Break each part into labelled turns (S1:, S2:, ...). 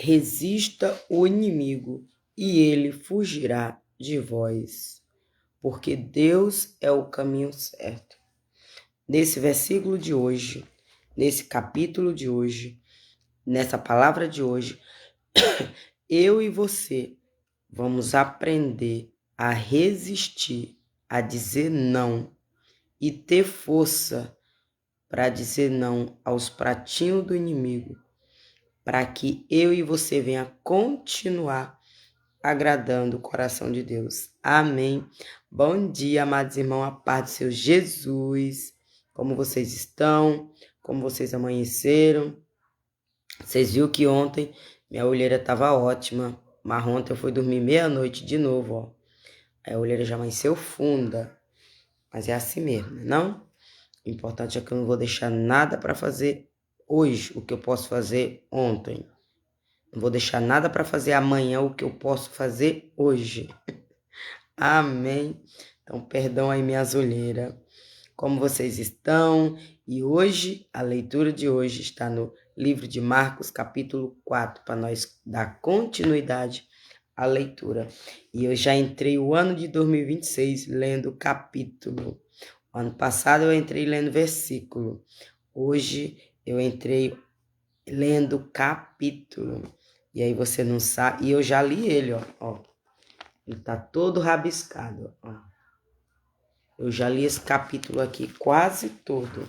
S1: resista o inimigo e ele fugirá de vós, porque Deus é o caminho certo. Nesse versículo de hoje, nesse capítulo de hoje, nessa palavra de hoje, eu e você vamos aprender a resistir, a dizer não e ter força para dizer não aos pratinhos do inimigo, para que eu e você venha continuar agradando o coração de Deus. Amém. Bom dia, amados irmãos, a paz do seu Jesus. Como vocês estão? Como vocês amanheceram? Vocês viram que ontem minha olheira estava ótima, mas ontem eu fui dormir meia-noite de novo, ó. Aí a olheira já amanheceu funda, mas é assim mesmo, né não? O importante é que eu não vou deixar nada para fazer hoje, o que eu posso fazer ontem. Não vou deixar nada para fazer amanhã, o que eu posso fazer hoje. Amém. Então, perdão aí minhas olheiras. Como vocês estão? E hoje, a leitura de hoje está no livro de Marcos, capítulo 4, para nós dar continuidade à leitura. E eu já entrei o ano de 2026 lendo capítulo. O ano passado eu entrei lendo versículo. Hoje eu entrei lendo capítulo. E aí você não sabe. E eu já li ele, ó. Ele tá todo rabiscado, ó. Eu já li esse capítulo aqui quase todo.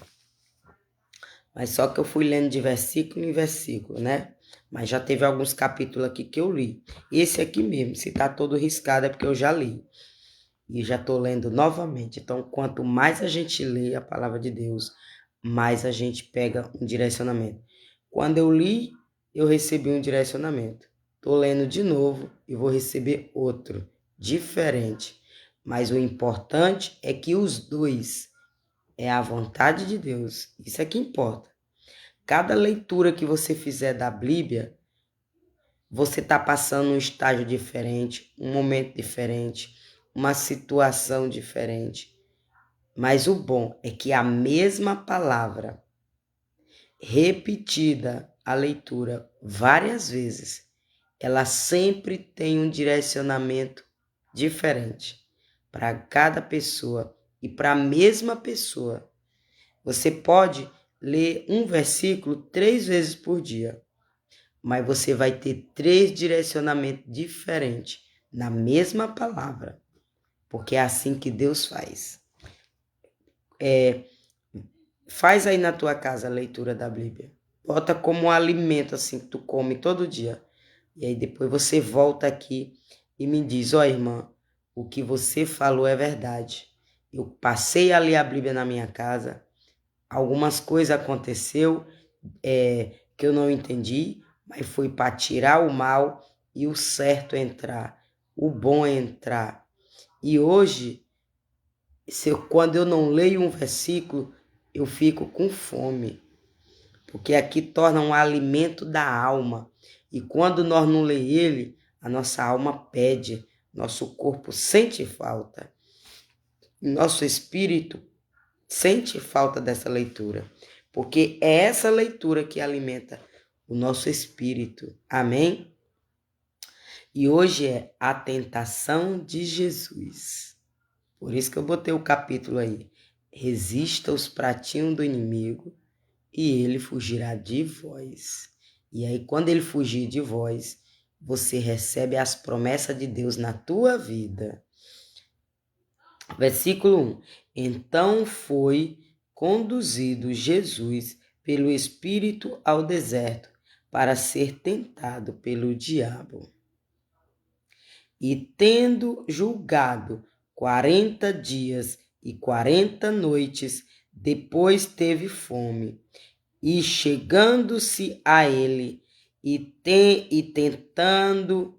S1: Mas só que eu fui lendo de versículo em versículo, né? Mas já teve alguns capítulos aqui que eu li. Esse aqui mesmo, se tá todo riscado é porque eu já li. E já tô lendo novamente. Então, quanto mais a gente lê a palavra de Deus, mais a gente pega um direcionamento. Quando eu li, eu recebi um direcionamento. Tô lendo de novo e vou receber outro, diferente. Mas o importante é que os dois é a vontade de Deus. Isso é que importa. Cada leitura que você fizer da Bíblia, você está passando um estágio diferente, um momento diferente, uma situação diferente. Mas o bom é que a mesma palavra, repetida a leitura várias vezes, ela sempre tem um direcionamento diferente para cada pessoa e para a mesma pessoa. Você pode ler um versículo 3 vezes por dia, mas você vai ter 3 direcionamentos diferentes na mesma palavra, porque é assim que Deus faz. Faz aí na tua casa a leitura da Bíblia. Bota como um alimento assim que tu come todo dia. E aí depois você volta aqui e me diz, ó irmã, o que você falou é verdade. Eu passei a ler a Bíblia na minha casa, algumas coisas aconteceu que eu não entendi, mas foi para tirar o mal e o certo entrar, o bom entrar. E hoje, quando eu não leio um versículo, eu fico com fome, porque aqui torna um alimento da alma. E quando nós não lê ele, a nossa alma pede, nosso corpo sente falta, nosso espírito sente falta dessa leitura, porque é essa leitura que alimenta o nosso espírito. Amém? E hoje é a tentação de Jesus. Por isso que eu botei o capítulo aí. Resista os pratinhos do inimigo e ele fugirá de vós. E aí, quando ele fugir de vós, você recebe as promessas de Deus na tua vida. Versículo 1. Então foi conduzido Jesus pelo Espírito ao deserto para ser tentado pelo diabo. E tendo julgado 40 dias e 40 noites, depois teve fome. E chegando-se a ele tentado,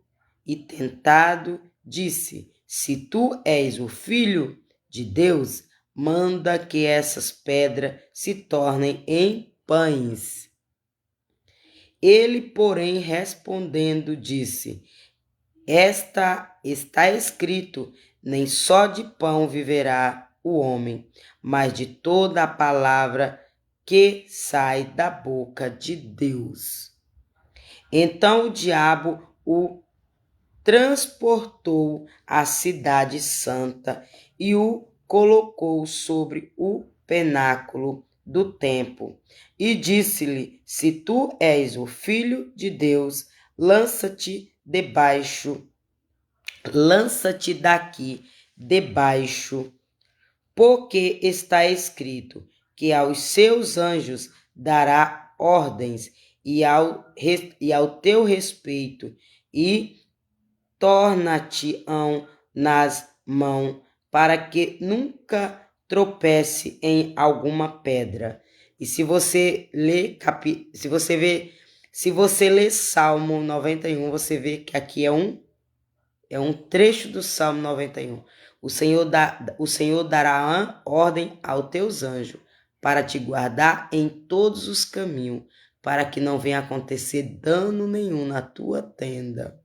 S1: disse: Se tu és o Filho de Deus, manda que essas pedras se tornem em pães. Ele, porém, respondendo, disse: Está escrito, nem só de pão viverá o homem, mas de toda a palavra que sai da boca de Deus. Então o diabo o transportou à cidade santa e o colocou sobre o penáculo do templo e disse-lhe: Se tu és o filho de Deus, lança-te daqui debaixo, porque está escrito que aos seus anjos dará ordens e ao teu respeito, e torna-te-ão nas mãos, para que nunca tropece em alguma pedra. E se você ler Salmo 91, você vê que aqui é um trecho do Salmo 91. O Senhor dará ordem aos teus anjos para te guardar em todos os caminhos, para que não venha acontecer dano nenhum na tua tenda.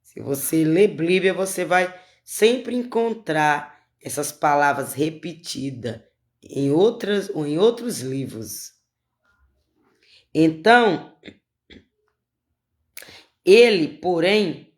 S1: Se você ler Bíblia, você vai sempre encontrar essas palavras repetidas em outros livros. Então, ele, porém,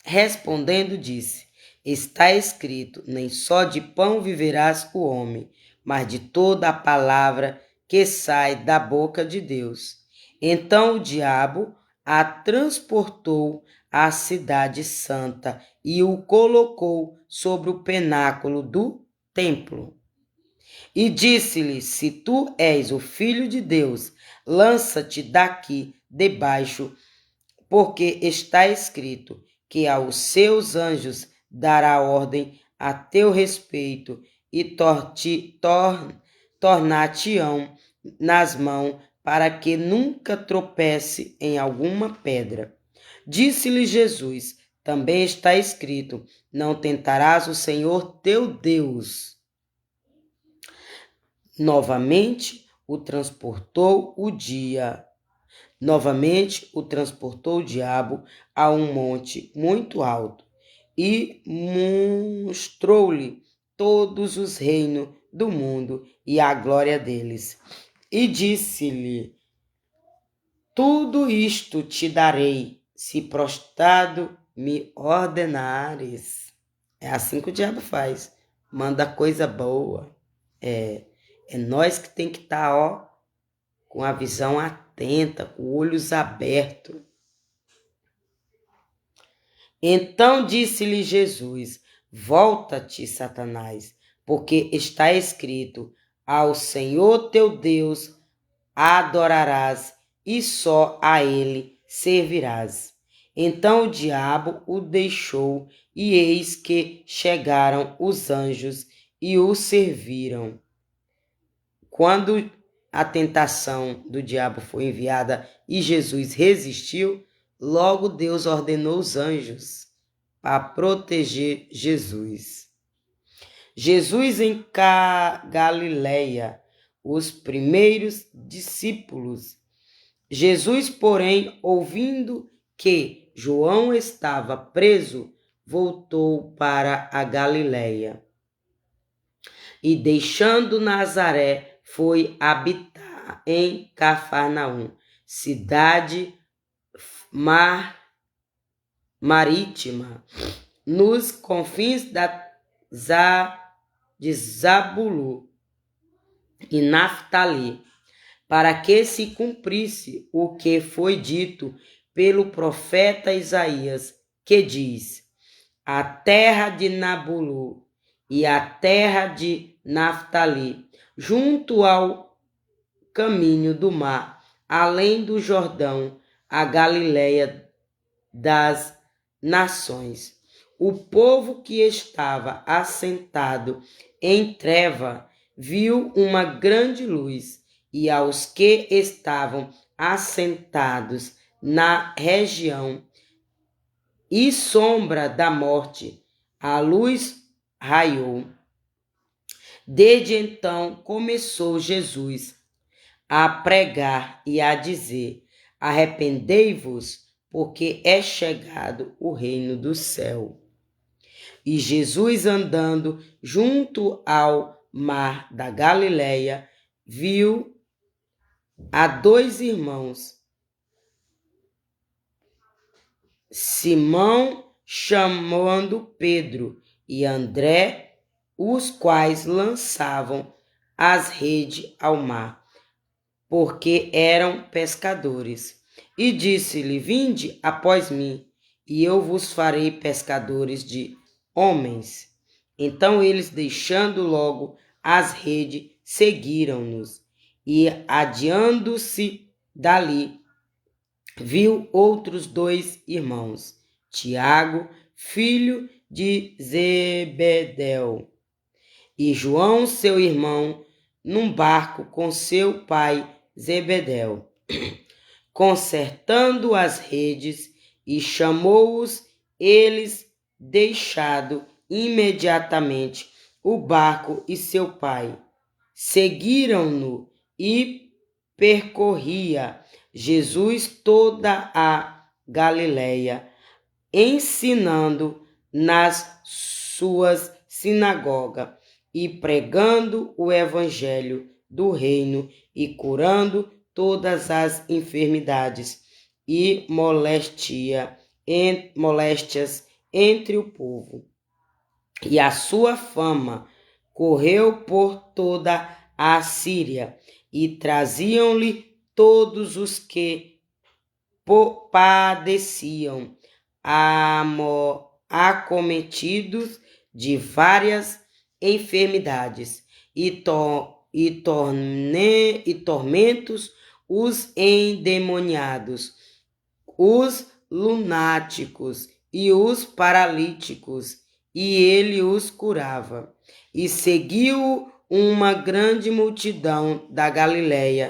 S1: respondendo, disse: Está escrito, nem só de pão viverás o homem, mas de toda a palavra que sai da boca de Deus. Então o diabo a transportou à cidade santa e o colocou sobre o penáculo do templo. E disse-lhe: Se tu és o filho de Deus, lança-te daqui debaixo, porque está escrito que aos seus anjos dará ordem a teu respeito e tornar-te-ão nas mãos, para que nunca tropece em alguma pedra. Disse-lhe Jesus: Também está escrito: Não tentarás o Senhor teu Deus. Novamente o transportou o diabo a um monte muito alto e mostrou-lhe todos os reinos do mundo e a glória deles. E disse-lhe: Tudo isto te darei, se prostrado me ordenares. É assim que o diabo faz. Manda coisa boa. É nós que tem que estar, com a visão atenta, com olhos abertos. Então disse-lhe Jesus: Volta-te, Satanás, porque está escrito: Ao Senhor teu Deus adorarás e só a ele servirás. Então o diabo o deixou, e eis que chegaram os anjos e o serviram. Quando a tentação do diabo foi enviada e Jesus resistiu, logo Deus ordenou os anjos para proteger Jesus. Jesus em Galileia, os primeiros discípulos. Jesus, porém, ouvindo que João estava preso, voltou para a Galileia. E deixando Nazaré, foi habitar em Cafarnaum, cidade marítima, nos confins de Zabulú e Naftali, para que se cumprisse o que foi dito pelo profeta Isaías, que diz: A terra de Nabulu e a terra de Naftali, junto ao caminho do mar, além do Jordão, a Galileia das nações. O povo que estava assentado em treva viu uma grande luz, e aos que estavam assentados na região e sombra da morte, a luz raiou. Desde então começou Jesus a pregar e a dizer: Arrependei-vos, porque é chegado o reino do céu. E Jesus, andando junto ao mar da Galileia, viu a dois irmãos, Simão chamando Pedro e André, os quais lançavam as redes ao mar, porque eram pescadores. E disse-lhe: Vinde após mim, e eu vos farei pescadores de homens. Então eles, deixando logo as redes, seguiram-nos. E adiando-se dali, viu outros 2 irmãos, Tiago, filho de Zebedeu, e João, seu irmão, num barco com seu pai Zebedeu, consertando as redes, e chamou-os. Eles, deixado imediatamente o barco e seu pai, seguiram-no, e percorria Jesus toda a Galileia, ensinando nas suas sinagogas e pregando o evangelho do reino e curando todas as enfermidades e moléstias entre o povo. E a sua fama correu por toda a Síria, e traziam-lhe todos os que padeciam, acometidos de várias enfermidades e tormentos, os endemoniados, os lunáticos e os paralíticos, e ele os curava. E seguiu uma grande multidão da Galileia,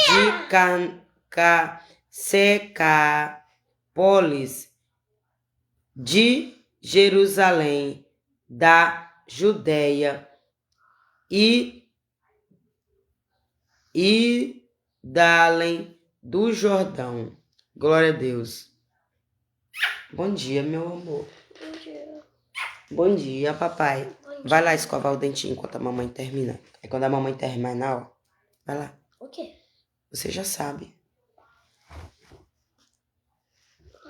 S1: de Decápolis, de Jerusalém, da Judeia e da além do Jordão. Glória a Deus. Bom dia, meu amor.
S2: Bom dia.
S1: Bom dia, papai.
S2: Bom dia.
S1: Vai lá escovar o dentinho enquanto a mamãe termina. Aí quando a mamãe terminar, ó, vai lá.
S2: O quê?
S1: Você já sabe.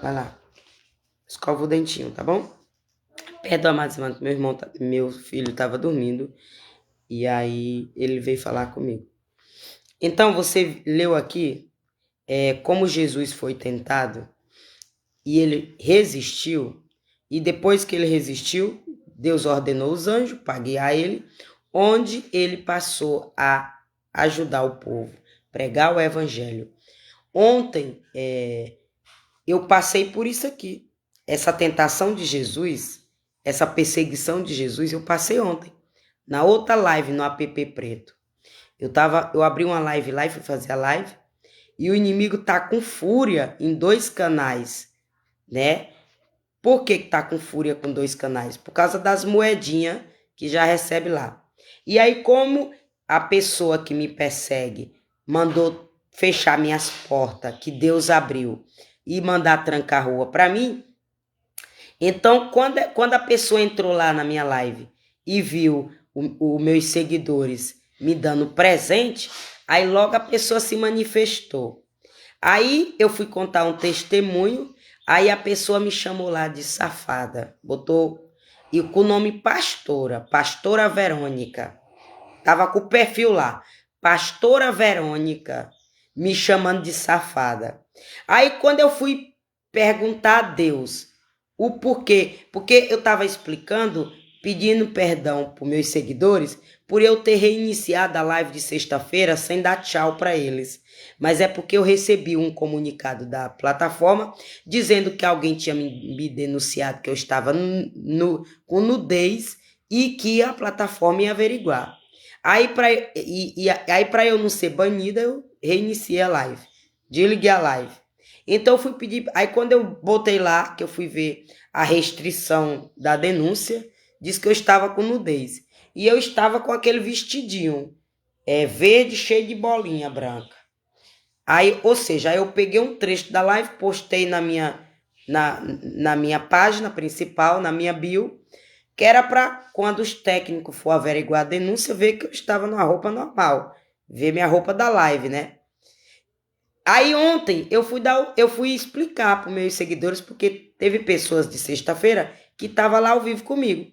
S1: Vai lá. Escova o dentinho, tá bom? Perdão, amados irmãos, meu filho estava dormindo e aí ele veio falar comigo. Então, você leu aqui como Jesus foi tentado e ele resistiu, e depois que ele resistiu, Deus ordenou os anjos para guiar ele, onde ele passou a ajudar o povo, pregar o evangelho. Ontem, eu passei por isso aqui. Essa tentação de Jesus, essa perseguição de Jesus, eu passei ontem. Na outra live, no app preto. Eu abri uma live lá e fui fazer a live. E o inimigo tá com fúria em 2 canais, né? Por que tá com fúria com 2 canais? Por causa das moedinhas que já recebe lá. E aí, como a pessoa que me persegue mandou fechar minhas portas, que Deus abriu, e mandar trancar a rua para mim, então quando a pessoa entrou lá na minha live e viu os meus seguidores me dando presente, aí logo a pessoa se manifestou. Aí eu fui contar um testemunho, aí a pessoa me chamou lá de safada, botou e com o nome Pastora Verônica. Tava com o perfil lá, Pastora Verônica, me chamando de safada. Aí quando eu fui perguntar a Deus o porquê, porque eu estava explicando, pedindo perdão para meus seguidores, por eu ter reiniciado a live de sexta-feira sem dar tchau para eles. Mas é porque eu recebi um comunicado da plataforma dizendo que alguém tinha me denunciado que eu estava com nudez e que a plataforma ia averiguar. Aí para eu não ser banida, eu reiniciei a live, desliguei a live. Então eu fui pedir, aí quando eu botei lá, que eu fui ver a restrição da denúncia, disse que eu estava com nudez. E eu estava com aquele vestidinho, verde, cheio de bolinha branca. Aí, ou seja, aí eu peguei um trecho da live, postei na minha página principal, na minha bio, que era para quando os técnicos for averiguar a denúncia, ver que eu estava numa roupa normal, ver minha roupa da live, né? Aí ontem eu fui explicar para os meus seguidores, porque teve pessoas de sexta-feira que estavam lá ao vivo comigo.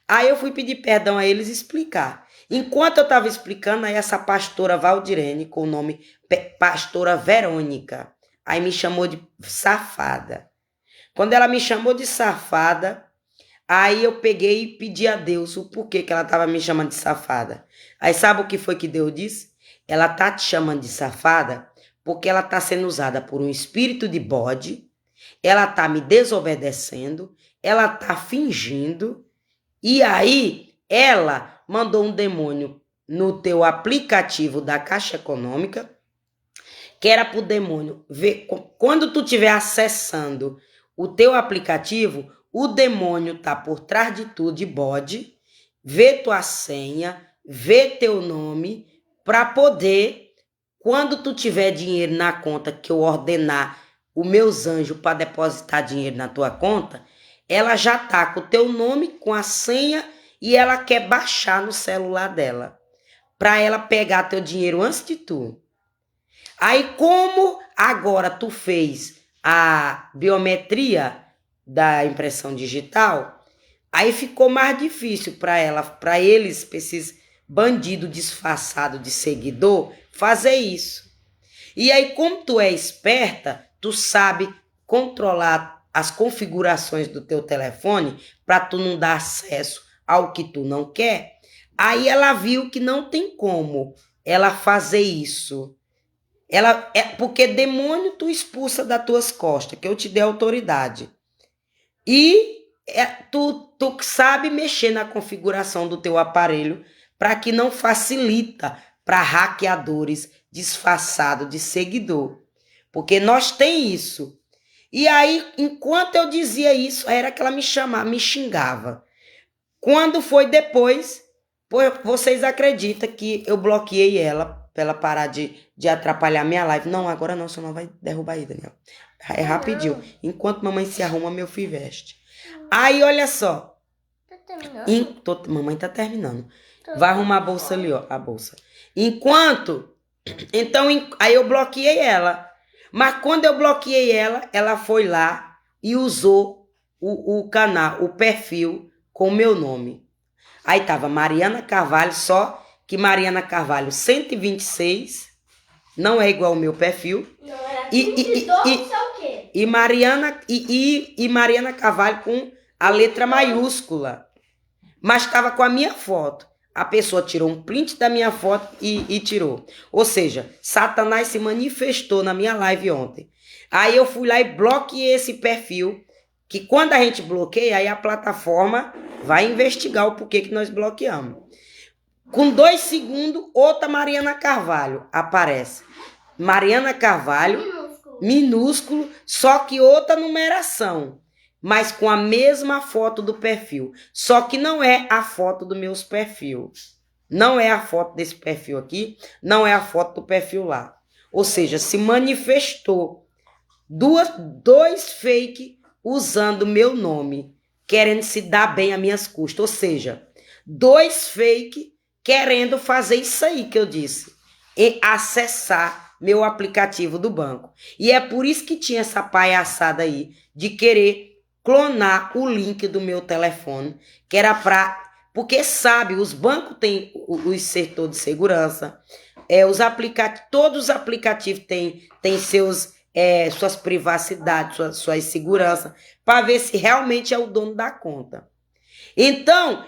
S1: Aí eu fui pedir perdão a eles e explicar. Enquanto eu estava explicando, aí essa pastora Valdirene, com o nome Pastora Verônica, aí me chamou de safada. Quando ela me chamou de safada, aí eu peguei e pedi a Deus o porquê que ela estava me chamando de safada. Aí sabe o que foi que Deus disse? Ela tá te chamando de safada porque ela está sendo usada por um espírito de bode, ela está me desobedecendo, ela está fingindo, e aí ela mandou um demônio no teu aplicativo da Caixa Econômica, que era para o demônio ver, quando tu estiver acessando o teu aplicativo, o demônio tá por trás de tu, de bode, vê tua senha, vê teu nome, para poder, quando tu tiver dinheiro na conta que eu ordenar os meus anjos para depositar dinheiro na tua conta, ela já tá com o teu nome, com a senha, e ela quer baixar no celular dela, para ela pegar teu dinheiro antes de tu. Aí, como agora tu fez a biometria da impressão digital, aí ficou mais difícil para eles, para esses bandidos disfarçados de seguidor, fazer isso. E aí, como tu é esperta, tu sabe controlar as configurações do teu telefone para tu não dar acesso ao que tu não quer. Aí ela viu que não tem como ela fazer isso. Ela é porque demônio tu expulsa das tuas costas, que eu te dei autoridade. E tu sabe mexer na configuração do teu aparelho para que não facilita para hackeadores disfarçados de seguidor. Porque nós tem isso. E aí, enquanto eu dizia isso, era que ela me chamava, me xingava. Quando foi depois, vocês acreditam que eu bloqueei ela para ela parar de atrapalhar minha live? Não, agora não, senão vai derrubar aí, Daniel. É rapidinho. Enquanto mamãe se arruma, meu filho veste. Aí, olha só.
S2: Tá terminando?
S1: Mamãe tá terminando. Vai arrumar a bolsa ali, ó, a bolsa. Enquanto... Então, aí eu bloqueei ela. Mas quando eu bloqueei ela, ela foi lá e usou o canal, o perfil com o meu nome. Aí tava Mariana Carvalho, só que Mariana Carvalho 126, não é igual ao meu perfil.
S2: Não, era 22, não sei o quê.
S1: E Mariana Carvalho com a letra maiúscula. Mas estava com a minha foto. A pessoa tirou um print da minha foto e tirou. Ou seja, Satanás se manifestou na minha live ontem. Aí eu fui lá e bloqueei esse perfil, que quando a gente bloqueia, aí a plataforma vai investigar o porquê que nós bloqueamos. Com 2 segundos, outra Mariana Carvalho aparece. Mariana Carvalho, minúsculo, só que outra numeração, mas com a mesma foto do perfil. Só que não é a foto do meus perfis. Não é a foto desse perfil aqui, não é a foto do perfil lá. Ou seja, se manifestou dois fake usando meu nome, querendo se dar bem a minhas custas. Ou seja, 2 fake querendo fazer isso aí que eu disse, e acessar meu aplicativo do banco. E é por isso que tinha essa palhaçada aí de querer clonar o link do meu telefone, que era para... Porque, sabe, os bancos têm o setor de segurança, todos os aplicativos têm suas privacidades, suas seguranças, para ver se realmente é o dono da conta. Então,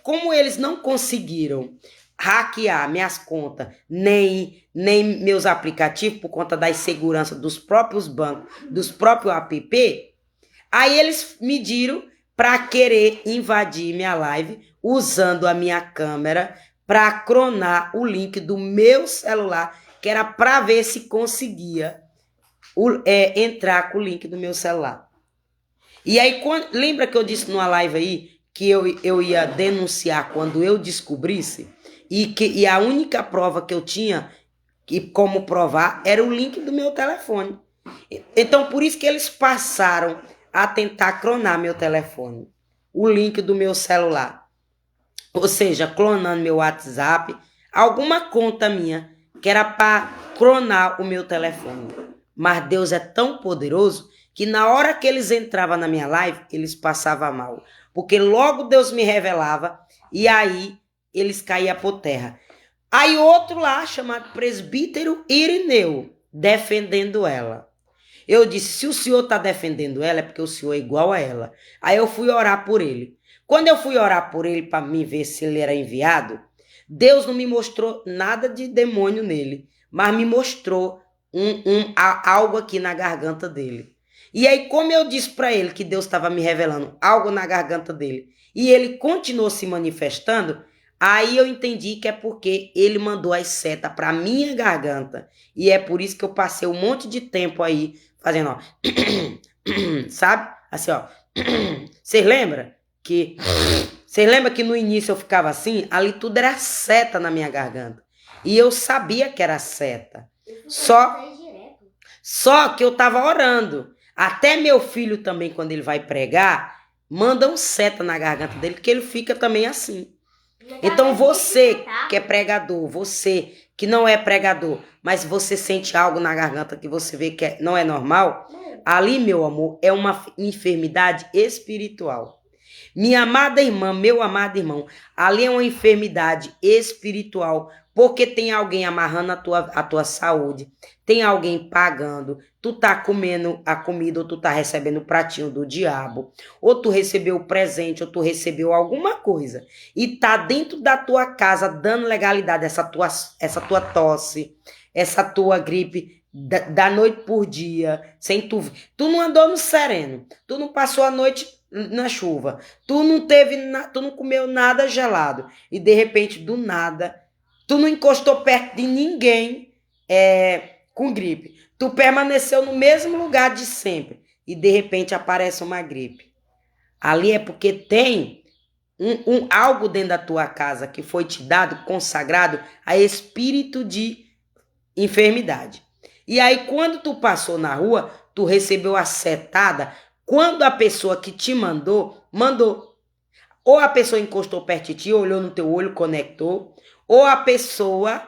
S1: como eles não conseguiram hackear minhas contas, nem meus aplicativos, por conta da insegurança dos próprios bancos, dos próprios app, aí eles mediram para querer invadir minha live, usando a minha câmera para clonar o link do meu celular, que era para ver se conseguia entrar com o link do meu celular. E aí, lembra que eu disse numa live aí que eu ia denunciar quando eu descobrisse? E a única prova que eu tinha, e como provar, era o link do meu telefone. Então, por isso que eles passaram a tentar clonar meu telefone. O link do meu celular. Ou seja, clonando meu WhatsApp, alguma conta minha que era para cronar o meu telefone. Mas Deus é tão poderoso que na hora que eles entravam na minha live, eles passavam mal. Porque logo Deus me revelava e aí eles caíam por terra. Aí outro lá, chamado presbítero Irineu, defendendo ela. Eu disse, se o senhor está defendendo ela, é porque o senhor é igual a ela. Aí eu fui orar por ele. Quando eu fui orar por ele para me ver se ele era enviado, Deus não me mostrou nada de demônio nele, mas me mostrou algo aqui na garganta dele. E aí, como eu disse para ele que Deus estava me revelando algo na garganta dele, e ele continuou se manifestando, aí eu entendi que é porque ele mandou as setas para minha garganta. E é por isso que eu passei um monte de tempo aí fazendo, ó. Sabe? Assim, ó. Vocês lembram que... Vocês lembram que no início eu ficava assim? Ali tudo era seta na minha garganta. E eu sabia que era seta. Só que eu tava orando. Até meu filho também, quando ele vai pregar, manda um seta na garganta dele, porque ele fica também assim. Então você que é pregador, você que não é pregador, mas você sente algo na garganta que você vê que não é normal, ali, meu amor, é uma enfermidade espiritual. Minha amada irmã, meu amado irmão, ali é uma enfermidade espiritual, porque tem alguém amarrando a tua saúde, tem alguém pagando, tu tá comendo a comida ou tu tá recebendo o pratinho do diabo, ou tu recebeu o presente, ou tu recebeu alguma coisa, e tá dentro da tua casa dando legalidade essa tua tosse, essa tua gripe, da noite por dia, sem tu não andou no sereno, tu não passou a noite na chuva, tu não comeu nada gelado, e de repente, do nada, tu não encostou perto de ninguém com gripe, tu permaneceu no mesmo lugar de sempre, e de repente aparece uma gripe. Ali é porque tem algo dentro da tua casa que foi te dado, consagrado a espírito de enfermidade. E aí, quando tu passou na rua, tu recebeu a setada. Quando a pessoa que te mandou. Ou a pessoa encostou perto de ti, olhou no teu olho, conectou. Ou a pessoa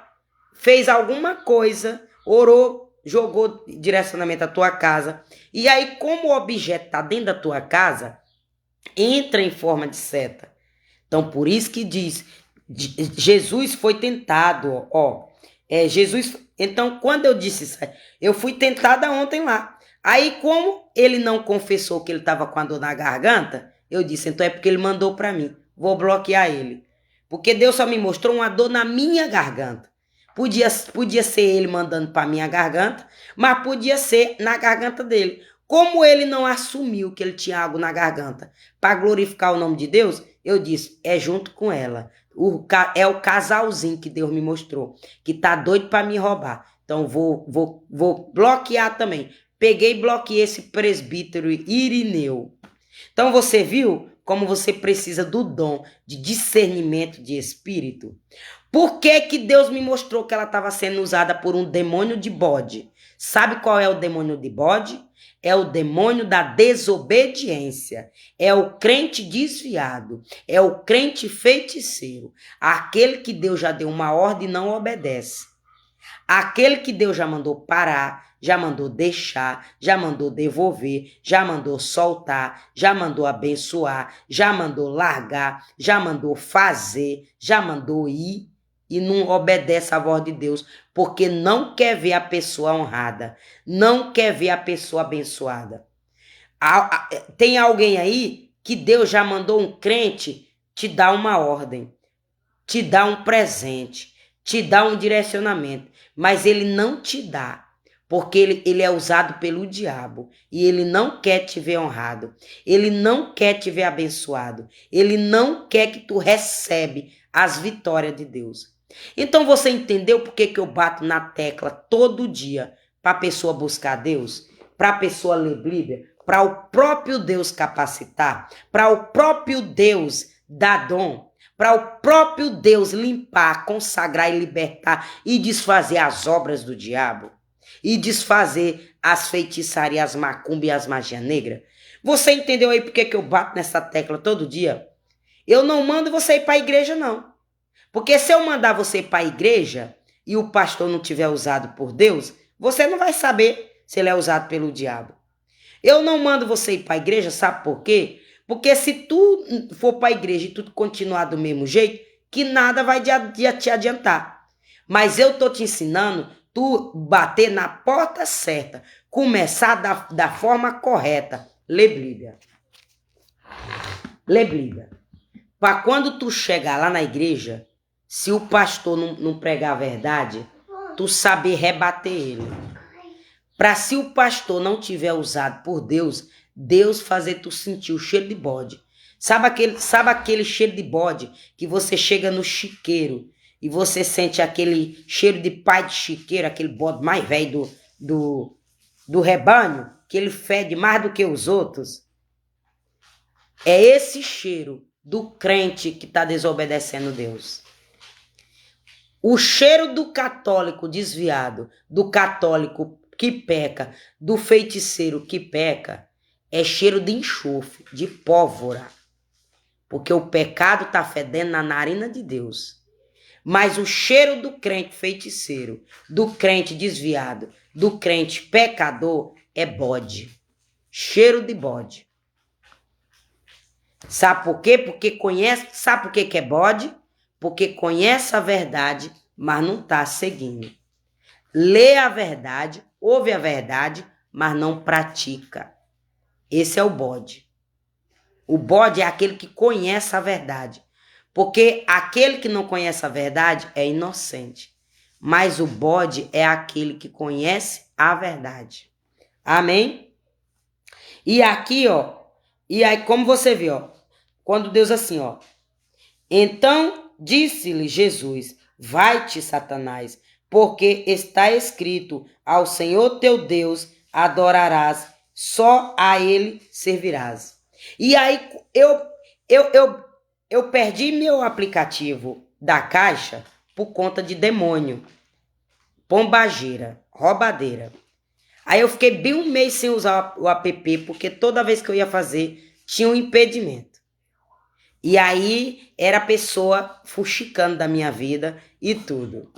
S1: fez alguma coisa, orou, jogou direcionamento à tua casa. E aí, como o objeto está dentro da tua casa, entra em forma de seta. Então, por isso que diz, Jesus foi tentado, ó. Jesus... Então, quando eu disse isso, eu fui tentada ontem lá. Aí, como ele não confessou que ele estava com a dor na garganta, eu disse, então é porque ele mandou para mim. Vou bloquear ele. Porque Deus só me mostrou uma dor na minha garganta. Podia ser ele mandando para minha garganta, mas podia ser na garganta dele. Como ele não assumiu que ele tinha algo na garganta para glorificar o nome de Deus, eu disse, é junto com ela. É o casalzinho que Deus me mostrou, que tá doido para me roubar. Então vou bloquear também. Peguei e bloqueei esse presbítero Irineu. Então você viu como você precisa do dom de discernimento de espírito? Por que Deus me mostrou que ela estava sendo usada por um demônio de bode? Sabe qual é o demônio de bode? É o demônio da desobediência, é o crente desviado, é o crente feiticeiro, aquele que Deus já deu uma ordem e não obedece, aquele que Deus já mandou parar, já mandou deixar, já mandou devolver, já mandou soltar, já mandou abençoar, já mandou largar, já mandou fazer, já mandou ir, e não obedece à voz de Deus, porque não quer ver a pessoa honrada, não quer ver a pessoa abençoada. Tem alguém aí que Deus já mandou um crente te dar uma ordem, te dar um presente, te dar um direcionamento, mas ele não te dá, porque ele é usado pelo diabo, e ele não quer te ver honrado, ele não quer te ver abençoado, ele não quer que tu recebe as vitórias de Deus. Então você entendeu por que eu bato na tecla todo dia para a pessoa buscar Deus? Para a pessoa ler Bíblia? Para o próprio Deus capacitar? Para o próprio Deus dar dom? Para o próprio Deus limpar, consagrar e libertar e desfazer as obras do diabo? E desfazer as feitiçarias, as macumbas e as magias negras? Você entendeu aí por que eu bato nessa tecla todo dia? Eu não mando você ir para a igreja, não. Porque se eu mandar você para a igreja, e o pastor não tiver usado por Deus, você não vai saber se ele é usado pelo diabo. Eu não mando você ir para a igreja, sabe por quê? Porque se tu for para a igreja e tu continuar do mesmo jeito, que nada vai te adiantar. Mas eu tô te ensinando tu bater na porta certa, começar da forma correta. Lê Bíblia. Lê Bíblia. Para quando tu chegar lá na igreja, se o pastor não pregar a verdade, tu saber rebater ele. Para se o pastor não tiver usado por Deus, Deus fazer tu sentir o cheiro de bode. Sabe aquele cheiro de bode que você chega no chiqueiro e você sente aquele cheiro de pai de chiqueiro, aquele bode mais velho do rebanho, que ele fede mais do que os outros? É esse cheiro do crente que está desobedecendo Deus. O cheiro do católico desviado, do católico que peca, do feiticeiro que peca, é cheiro de enxofre, de pólvora. Porque o pecado está fedendo na narina de Deus. Mas o cheiro do crente feiticeiro, do crente desviado, do crente pecador é bode. Cheiro de bode. Sabe por quê? Porque conhece. Sabe por que é bode? Porque conhece a verdade, mas não está seguindo. Lê a verdade, ouve a verdade, mas não pratica. Esse é o bode. O bode é aquele que conhece a verdade. Porque aquele que não conhece a verdade é inocente. Mas o bode é aquele que conhece a verdade. Amém? E aqui, ó. E aí, como você vê, ó. Quando Deus assim, ó. Então disse-lhe Jesus: vai-te, Satanás, porque está escrito: ao Senhor teu Deus adorarás, só a ele servirás. E aí eu perdi meu aplicativo da Caixa por conta de demônio, pombageira, roubadeira. Aí eu fiquei bem um mês sem usar o app, porque toda vez que eu ia fazer, tinha um impedimento. E aí era a pessoa fuxicando da minha vida e tudo.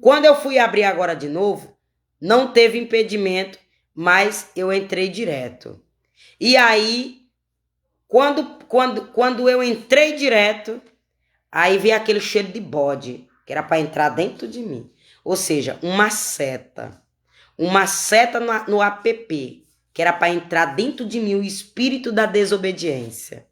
S1: Quando eu fui abrir agora de novo, não teve impedimento, mas eu entrei direto. E aí, quando eu entrei direto, aí veio aquele cheiro de bode, que era para entrar dentro de mim. Ou seja, uma seta. Uma seta no app, que era para entrar dentro de mim o espírito da desobediência.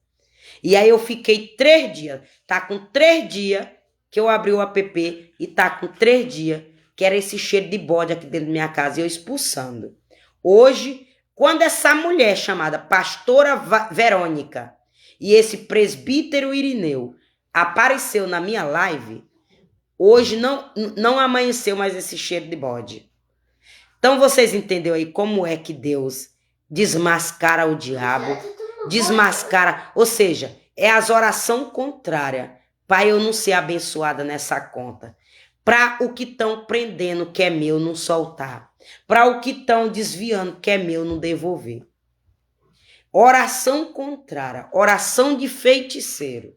S1: E aí eu fiquei 3 dias. Tá com 3 dias que eu abri o app e tá com 3 dias que era esse cheiro de bode aqui dentro da minha casa e eu expulsando. Hoje, quando essa mulher chamada Pastora Verônica e esse presbítero Irineu apareceu na minha live, hoje não amanheceu mais esse cheiro de bode. Então vocês entenderam aí como é que Deus desmascara o diabo, desmascara, ou seja, é as orações contrárias para eu não ser abençoada nessa conta, para o que estão prendendo que é meu não soltar, para o que estão desviando que é meu não devolver. Oração contrária, oração de feiticeiro.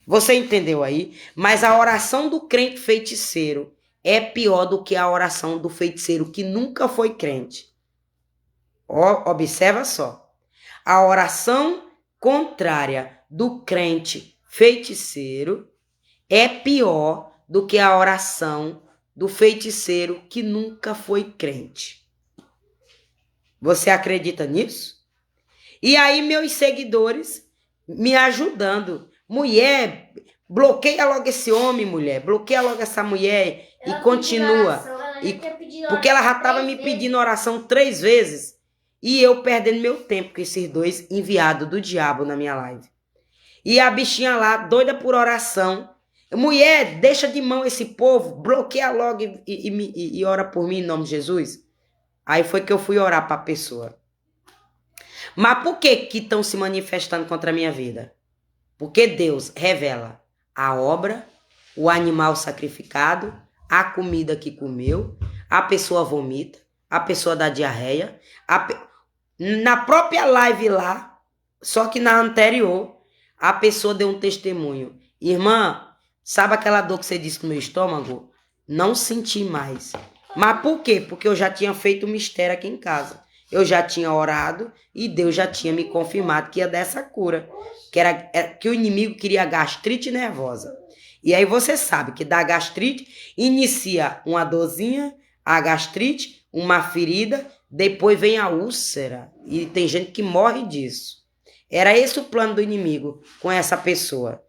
S1: Você entendeu aí? Mas a oração do crente feiticeiro é pior do que a oração do feiticeiro que nunca foi crente. Observa só. A oração contrária do crente feiticeiro é pior do que a oração do feiticeiro que nunca foi crente. Você acredita nisso? E aí meus seguidores me ajudando. Mulher, bloqueia logo esse homem, mulher. Bloqueia logo essa mulher e continua. Porque ela já estava me pedindo oração 3 vezes. E eu perdendo meu tempo com esses 2 enviados do diabo na minha live. E a bichinha lá, doida por oração. Mulher, deixa de mão esse povo. Bloqueia logo e ora por mim em nome de Jesus. Aí foi que eu fui orar para a pessoa. Mas por que estão se manifestando contra a minha vida? Porque Deus revela a obra, o animal sacrificado, a comida que comeu, a pessoa vomita, a pessoa dá diarreia. Na própria live lá, só que na anterior, a pessoa deu um testemunho. Irmã, sabe aquela dor que você disse no meu estômago? não senti mais. Mas por quê? Porque eu já tinha feito o mistério aqui em casa. Eu já tinha orado e Deus já tinha me confirmado que ia dar essa cura. Que o inimigo queria gastrite nervosa. E aí você sabe que da gastrite inicia uma dorzinha, a gastrite, uma ferida, depois vem a úlcera. E tem gente que morre disso. Era esse o plano do inimigo com essa pessoa.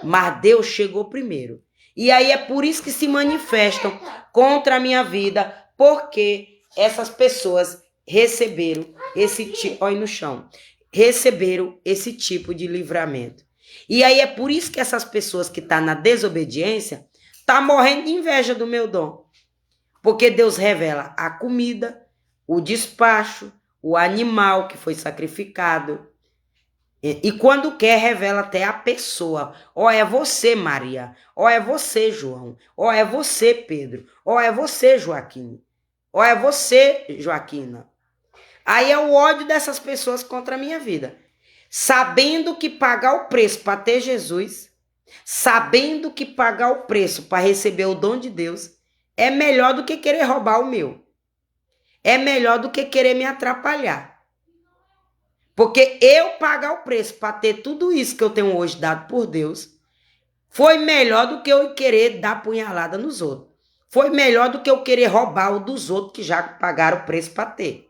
S1: Mas Deus chegou primeiro. E aí é por isso que se manifestam contra a minha vida, porque essas pessoas receberam esse tipo, olha no chão, receberam esse tipo de livramento. E aí é por isso que essas pessoas que estão na desobediência estão morrendo de inveja do meu dom. Porque Deus revela a comida, o despacho, o animal que foi sacrificado. E quando quer, revela até a pessoa. Ó, é você, Maria. Ó, é você, João. Ó, é você, Pedro. Ó, é você, Joaquim. Ó, é você, Joaquina. Aí é o ódio dessas pessoas contra a minha vida. Sabendo que pagar o preço para ter Jesus, sabendo que pagar o preço para receber o dom de Deus, é melhor do que querer roubar o meu. É melhor do que querer me atrapalhar. Porque eu pagar o preço para ter tudo isso que eu tenho hoje dado por Deus, foi melhor do que eu querer dar punhalada nos outros. Foi melhor do que eu querer roubar o dos outros que já pagaram o preço para ter.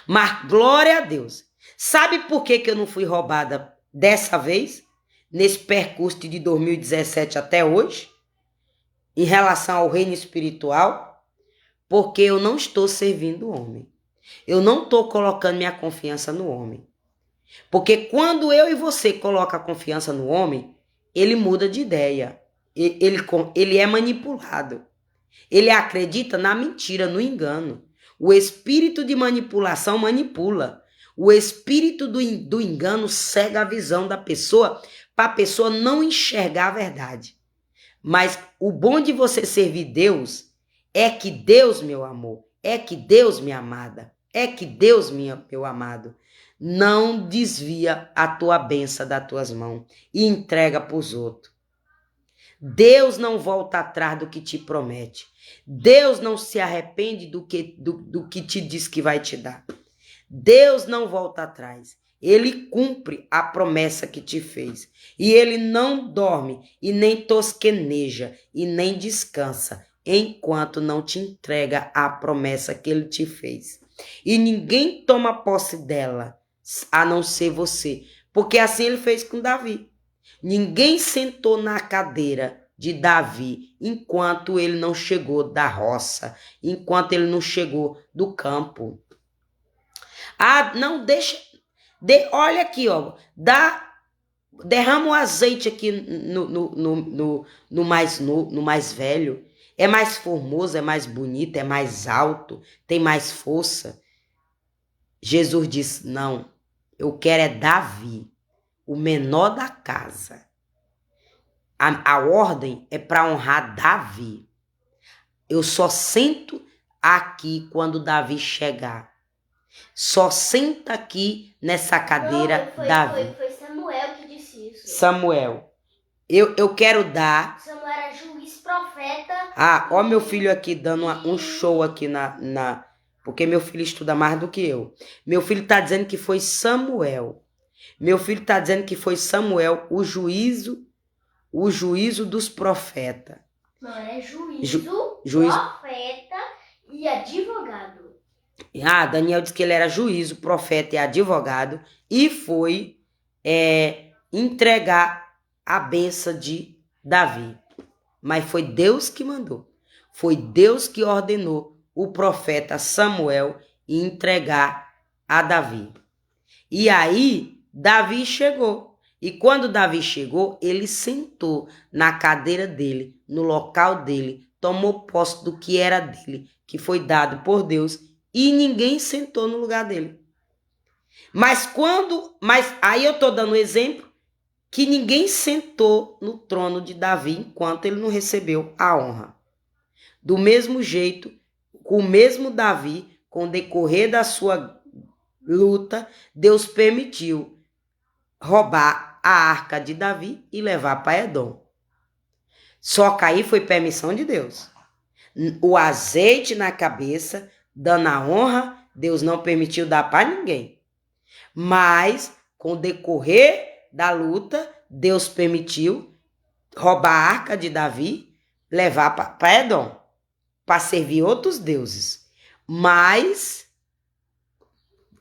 S1: Mas glória a Deus. Sabe por que eu não fui roubada dessa vez? Nesse percurso de 2017 até hoje? Em relação ao reino espiritual? Porque eu não estou servindo o homem. Eu não estou colocando minha confiança no homem. Porque quando eu e você colocam a confiança no homem, ele muda de ideia. Ele é manipulado. Ele acredita na mentira, no engano. O espírito de manipulação manipula. O espírito do engano cega a visão da pessoa para a pessoa não enxergar a verdade. Mas o bom de você servir Deus é que Deus, meu amor, é que Deus, minha amada, é que Deus, meu amado, não desvia a tua bênção das tuas mãos e entrega para os outros. Deus não volta atrás do que te promete. Deus não se arrepende do que te diz que vai te dar. Deus não volta atrás. Ele cumpre a promessa que te fez. E ele não dorme e nem tosqueneja e nem descansa enquanto não te entrega a promessa que ele te fez. E ninguém toma posse dela a não ser você. Porque assim ele fez com Davi. Ninguém sentou na cadeira de Davi enquanto ele não chegou da roça, enquanto ele não chegou do campo. Ah, não, deixa... olha aqui, ó. Derrama o azeite aqui no mais velho. É mais formoso, é mais bonito, é mais alto, tem mais força. Jesus disse, não, eu quero é Davi, o menor da casa. A ordem é para honrar Davi. Eu só sento aqui quando Davi chegar. Só senta aqui nessa cadeira, Davi.
S2: Foi Samuel que disse isso.
S1: Samuel. Eu quero dar...
S2: Samuel era juiz, profeta.
S1: Ah, ó meu filho aqui dando um show aqui porque meu filho estuda mais do que eu. Meu filho tá dizendo que foi Samuel. Meu filho tá dizendo que foi Samuel o juízo dos profetas.
S2: Não, é juízo, profeta e advogado.
S1: Ah, Daniel disse que ele era juízo, profeta e advogado e foi entregar a bênção de Davi. Mas foi Deus que mandou. Foi Deus que ordenou o profeta Samuel entregar a Davi. E aí, Davi chegou. E quando Davi chegou, ele sentou na cadeira dele, no local dele, tomou posse do que era dele, que foi dado por Deus, e ninguém sentou no lugar dele. Mas aí eu estou dando um exemplo que ninguém sentou no trono de Davi enquanto ele não recebeu a honra. Do mesmo jeito, com o mesmo Davi, com o decorrer da sua luta, Deus permitiu roubar a arca de Davi e levar para Edom. Só que aí foi permissão de Deus. O azeite na cabeça, dando a honra, Deus não permitiu dar para ninguém. Mas, com o decorrer da luta, Deus permitiu roubar a arca de Davi, levar para Edom, para servir outros deuses. Mas,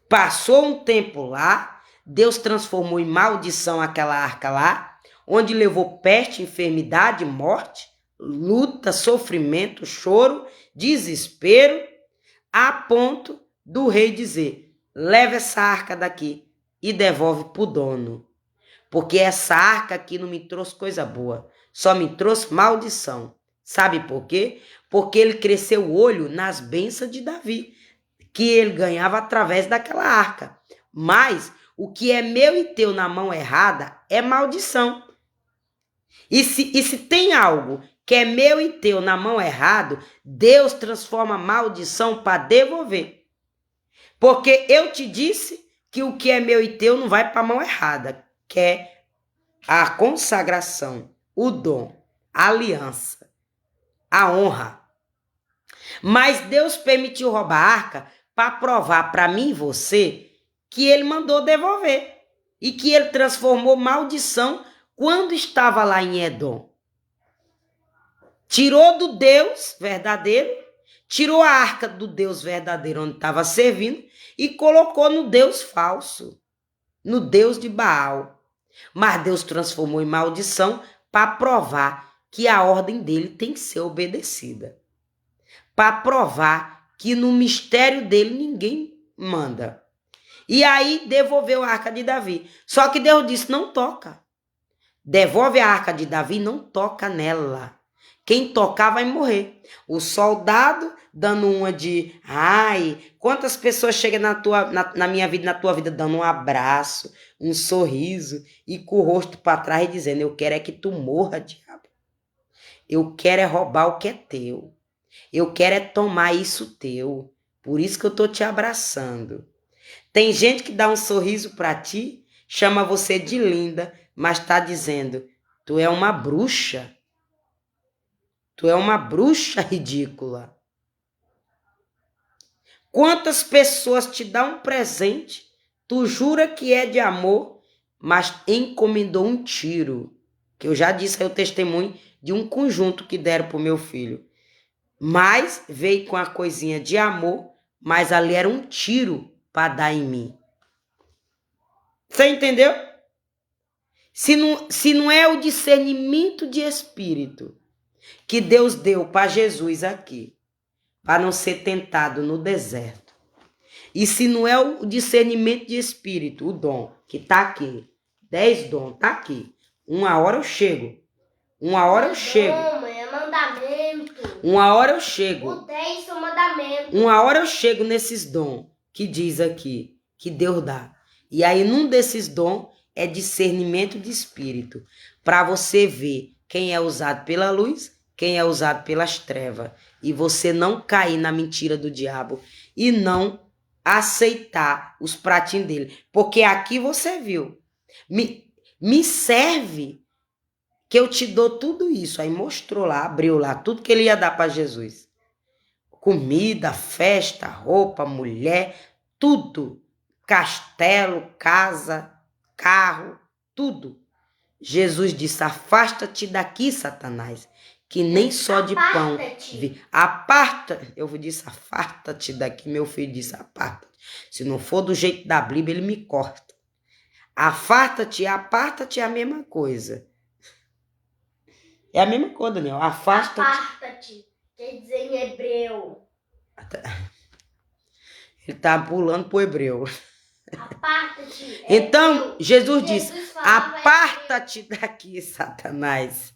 S1: passou um tempo lá, Deus transformou em maldição aquela arca lá, onde levou peste, enfermidade, morte, luta, sofrimento, choro, desespero, a ponto do rei dizer: leva essa arca daqui e devolve para o dono. Porque essa arca aqui não me trouxe coisa boa, só me trouxe maldição. Sabe por quê? Porque ele cresceu o olho nas bênçãos de Davi, que ele ganhava através daquela arca. Mas o que é meu e teu na mão errada é maldição. E se tem algo que é meu e teu na mão errado, Deus transforma maldição para devolver. Porque eu te disse que o que é meu e teu não vai para a mão errada, que é a consagração, o dom, a aliança, a honra. Mas Deus permitiu roubar a arca para provar para mim e você que ele mandou devolver e que ele transformou maldição quando estava lá em Edom. Tirou do Deus verdadeiro, tirou a arca do Deus verdadeiro onde estava servindo e colocou no Deus falso, no Deus de Baal. Mas Deus transformou em maldição para provar que a ordem dele tem que ser obedecida. Para provar que no mistério dele ninguém manda. E aí devolveu a arca de Davi. Só que Deus disse: não toca. Devolve a arca de Davi, não toca nela. Quem tocar vai morrer. O soldado dando uma de... Ai, quantas pessoas chegam na minha vida, na tua vida, dando um abraço, um sorriso e com o rosto para trás e dizendo: eu quero é que tu morra, diabo. Eu quero é roubar o que é teu. Eu quero é tomar isso teu. Por isso que eu tô te abraçando. Tem gente que dá um sorriso para ti, chama você de linda, mas tá dizendo: tu é uma bruxa. Tu é uma bruxa ridícula. Quantas pessoas te dão um presente, tu jura que é de amor, mas encomendou um tiro. Que eu já disse aí o testemunho de um conjunto que deram pro meu filho. Mas veio com a coisinha de amor, mas ali era um tiro para dar em mim. Você entendeu? Se não é o discernimento de espírito que Deus deu para Jesus aqui, para não ser tentado no deserto. E se não é o discernimento de espírito, o dom, que está aqui, 10 dons, está aqui. Uma hora eu chego. Uma hora eu chego.
S2: É mandamento.
S1: Uma hora eu chego.
S2: O 10 são mandamentos.
S1: Uma hora eu chego nesses dons que diz aqui, que Deus dá. E aí, num desses dons é discernimento de espírito, para você ver quem é usado pela luz, quem é usado pelas trevas, e você não cair na mentira do diabo e não aceitar os pratinhos dele. Porque aqui você viu, me serve que eu te dou tudo isso. Aí mostrou lá, abriu lá, tudo que ele ia dar para Jesus. Comida, festa, roupa, mulher, tudo. Castelo, casa, carro, tudo. Jesus disse: afasta-te daqui, Satanás, que nem só de pão. Aparta, eu disse: afasta-te daqui. Meu filho disse: aparta-te. Se não for do jeito da Bíblia, ele me corta. Afasta-te e aparta-te é a mesma coisa. É a mesma coisa, Daniel. Afasta-te.
S2: Aparta-te, quer dizer em hebreu.
S1: Ele tá pulando pro hebreu.
S2: Aparta-te.
S1: Então, Jesus disse: aparta-te daqui, Satanás,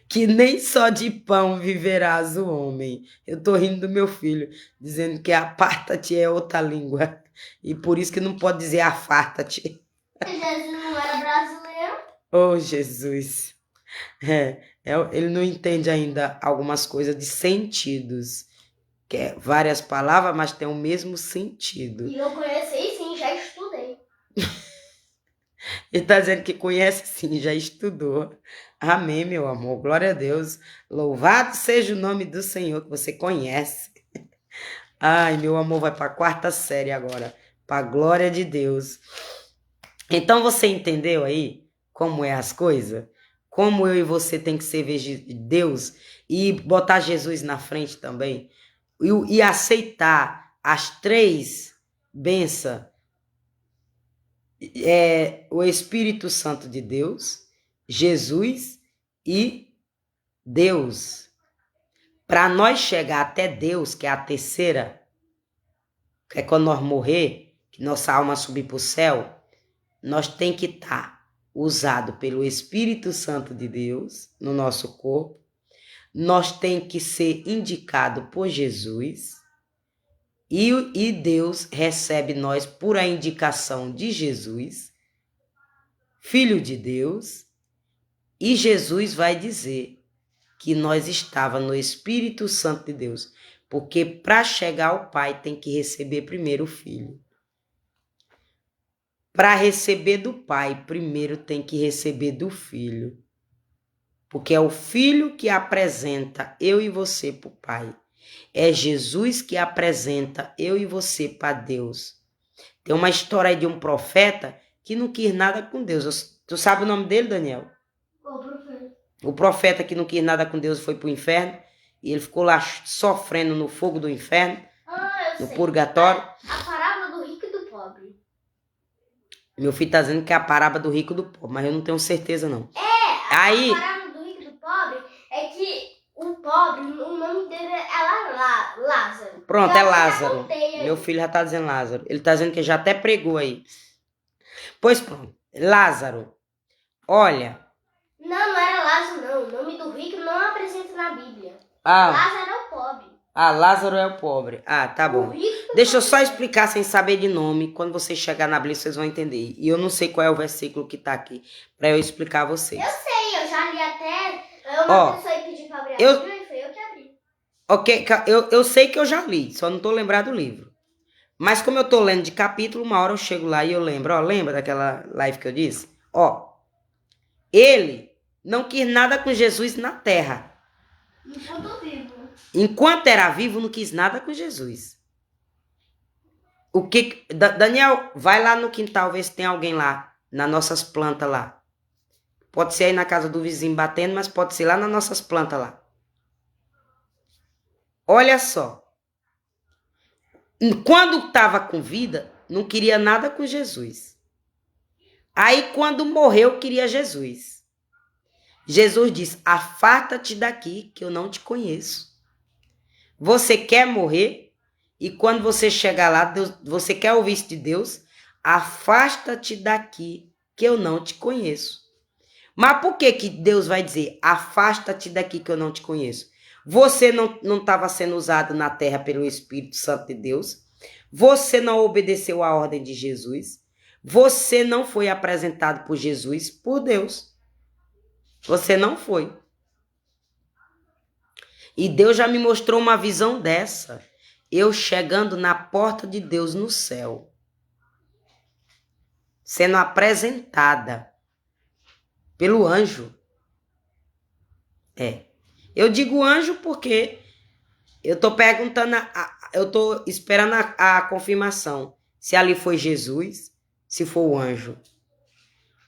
S1: que nem só de pão viverás o homem. Eu tô rindo do meu filho, dizendo que aparta-te é outra língua. E por isso que não pode dizer afarta-te.
S2: Jesus não era brasileiro?
S1: Oh, Jesus. Ele não entende ainda algumas coisas de sentidos. Que é várias palavras, mas tem o mesmo sentido.
S2: E eu conheci sim, já estudei.
S1: Ele está dizendo que conhece sim, já estudou. Amém, meu amor. Glória a Deus. Louvado seja o nome do Senhor que você conhece. Ai, meu amor vai para a quarta série agora. Para a glória de Deus. Então você entendeu aí como é as coisas? Como eu e você tem que servir Deus e botar Jesus na frente também? E aceitar as três bênçãos. O Espírito Santo de Deus, Jesus e Deus. Para nós chegar até Deus, que é a terceira, que é quando nós morrer, que nossa alma subir para o céu, nós tem que estar usado pelo Espírito Santo de Deus no nosso corpo, nós tem que ser indicado por Jesus e Deus recebe nós por a indicação de Jesus, Filho de Deus, e Jesus vai dizer que nós estava no Espírito Santo de Deus, porque para chegar ao Pai tem que receber primeiro o Filho. Para receber do Pai, primeiro tem que receber do Filho. Porque é o Filho que apresenta eu e você para o Pai. É Jesus que apresenta eu e você para Deus. Tem uma história aí de um profeta que não quis nada com Deus. Tu sabe o nome dele, Daniel?
S2: Qual profeta?
S1: O profeta que não quis nada com Deus foi para o inferno. E ele ficou lá sofrendo no fogo do inferno,
S2: Eu
S1: no
S2: sei.
S1: purgatório.
S2: A parábola do rico e do pobre.
S1: Meu filho tá dizendo que é a parábola do rico e do pobre, mas eu não tenho certeza não.
S2: A parábola do rico e do pobre é que o pobre, o nome dele é Lázaro.
S1: Pronto, é Lázaro.
S2: Meu
S1: Meu filho já tá dizendo Lázaro. Ele tá dizendo que já até pregou aí. Pois pronto, Lázaro. Olha.
S2: Não era Lázaro não. O nome do rico não apresenta na Bíblia.
S1: Ah,
S2: Lázaro é o pobre.
S1: Lázaro é o pobre. Tá bom.
S2: O rico
S1: Deixa eu só explicar sem saber de nome. Quando você chegar na Bíblia, vocês vão entender. E eu não sei qual é o versículo que tá aqui para eu explicar a vocês.
S2: Eu sei, eu já li até. Uma pessoa pediu pra abrir a Bíblia e foi eu que abri.
S1: Ok, eu sei que eu já li, só não tô lembrado do livro. Mas como eu tô lendo de capítulo, uma hora eu chego lá e eu lembro. Lembra daquela live que eu disse? Ele não quis nada com Jesus na terra.
S2: Enquanto vivo.
S1: Enquanto era vivo, não quis nada com Jesus. Daniel, vai lá no quintal ver se tem alguém lá, nas nossas plantas lá. Pode ser aí na casa do vizinho batendo, mas pode ser lá nas nossas plantas lá. Olha só. Quando estava com vida, não queria nada com Jesus. Aí quando morreu, queria Jesus. Jesus diz, afasta-te daqui que eu não te conheço. Você quer morrer? E quando você chegar lá, você quer ouvir isso de Deus? Afasta-te daqui que eu não te conheço. Mas por que Deus vai dizer, afasta-te daqui que eu não te conheço? Você não estava sendo usado na terra pelo Espírito Santo de Deus. Você não obedeceu à ordem de Jesus. Você não foi apresentado por Jesus, por Deus. Você não foi. E Deus já me mostrou uma visão dessa. Eu chegando na porta de Deus no céu. Sendo apresentada pelo anjo. Eu digo anjo porque eu tô perguntando, eu tô esperando a confirmação. Se ali foi Jesus, se for o anjo.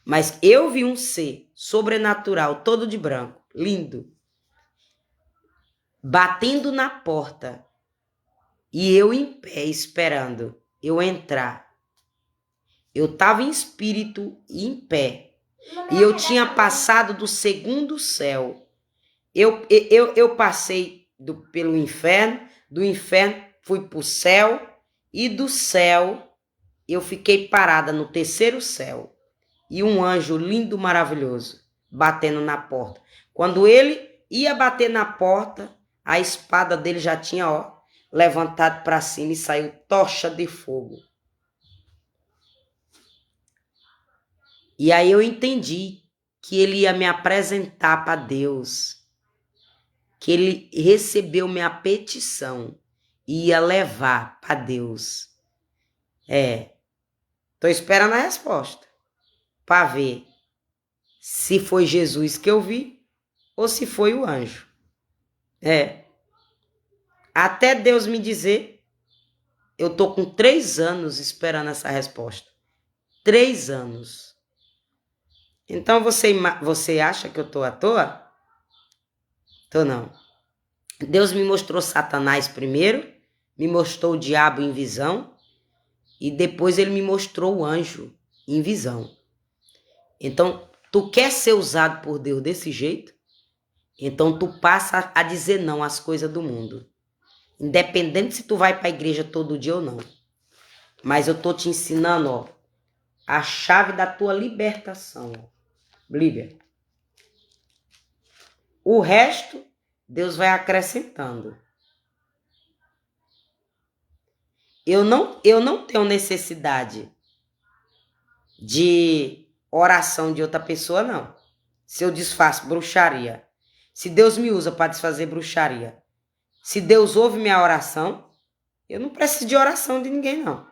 S1: Mas eu vi um ser sobrenatural, todo de branco, lindo, batendo na porta. E eu em pé, esperando eu entrar. Eu tava em espírito e em pé. E eu tinha passado do segundo céu. Eu passei pelo inferno, do inferno fui para o céu, e do céu eu fiquei parada no terceiro céu. E um anjo lindo, maravilhoso, batendo na porta. Quando ele ia bater na porta, a espada dele já tinha levantado para cima e saiu tocha de fogo. E aí eu entendi que ele ia me apresentar para Deus. Que ele recebeu minha petição e ia levar para Deus. Tô esperando a resposta para ver se foi Jesus que eu vi ou se foi o anjo. Até Deus me dizer, eu tô com 3 anos esperando essa resposta. 3 anos. Então você acha que eu tô à toa? Tô não. Deus me mostrou Satanás primeiro, me mostrou o diabo em visão e depois ele me mostrou o anjo em visão. Então, tu quer ser usado por Deus desse jeito? Então tu passa a dizer não às coisas do mundo. Independente se tu vai para a igreja todo dia ou não. Mas eu tô te ensinando, ó, a chave da tua libertação. Líbia. O resto, Deus vai acrescentando. Eu não tenho necessidade de oração de outra pessoa, não. Se eu desfaço bruxaria, se Deus me usa para desfazer bruxaria, se Deus ouve minha oração, eu não preciso de oração de ninguém, não.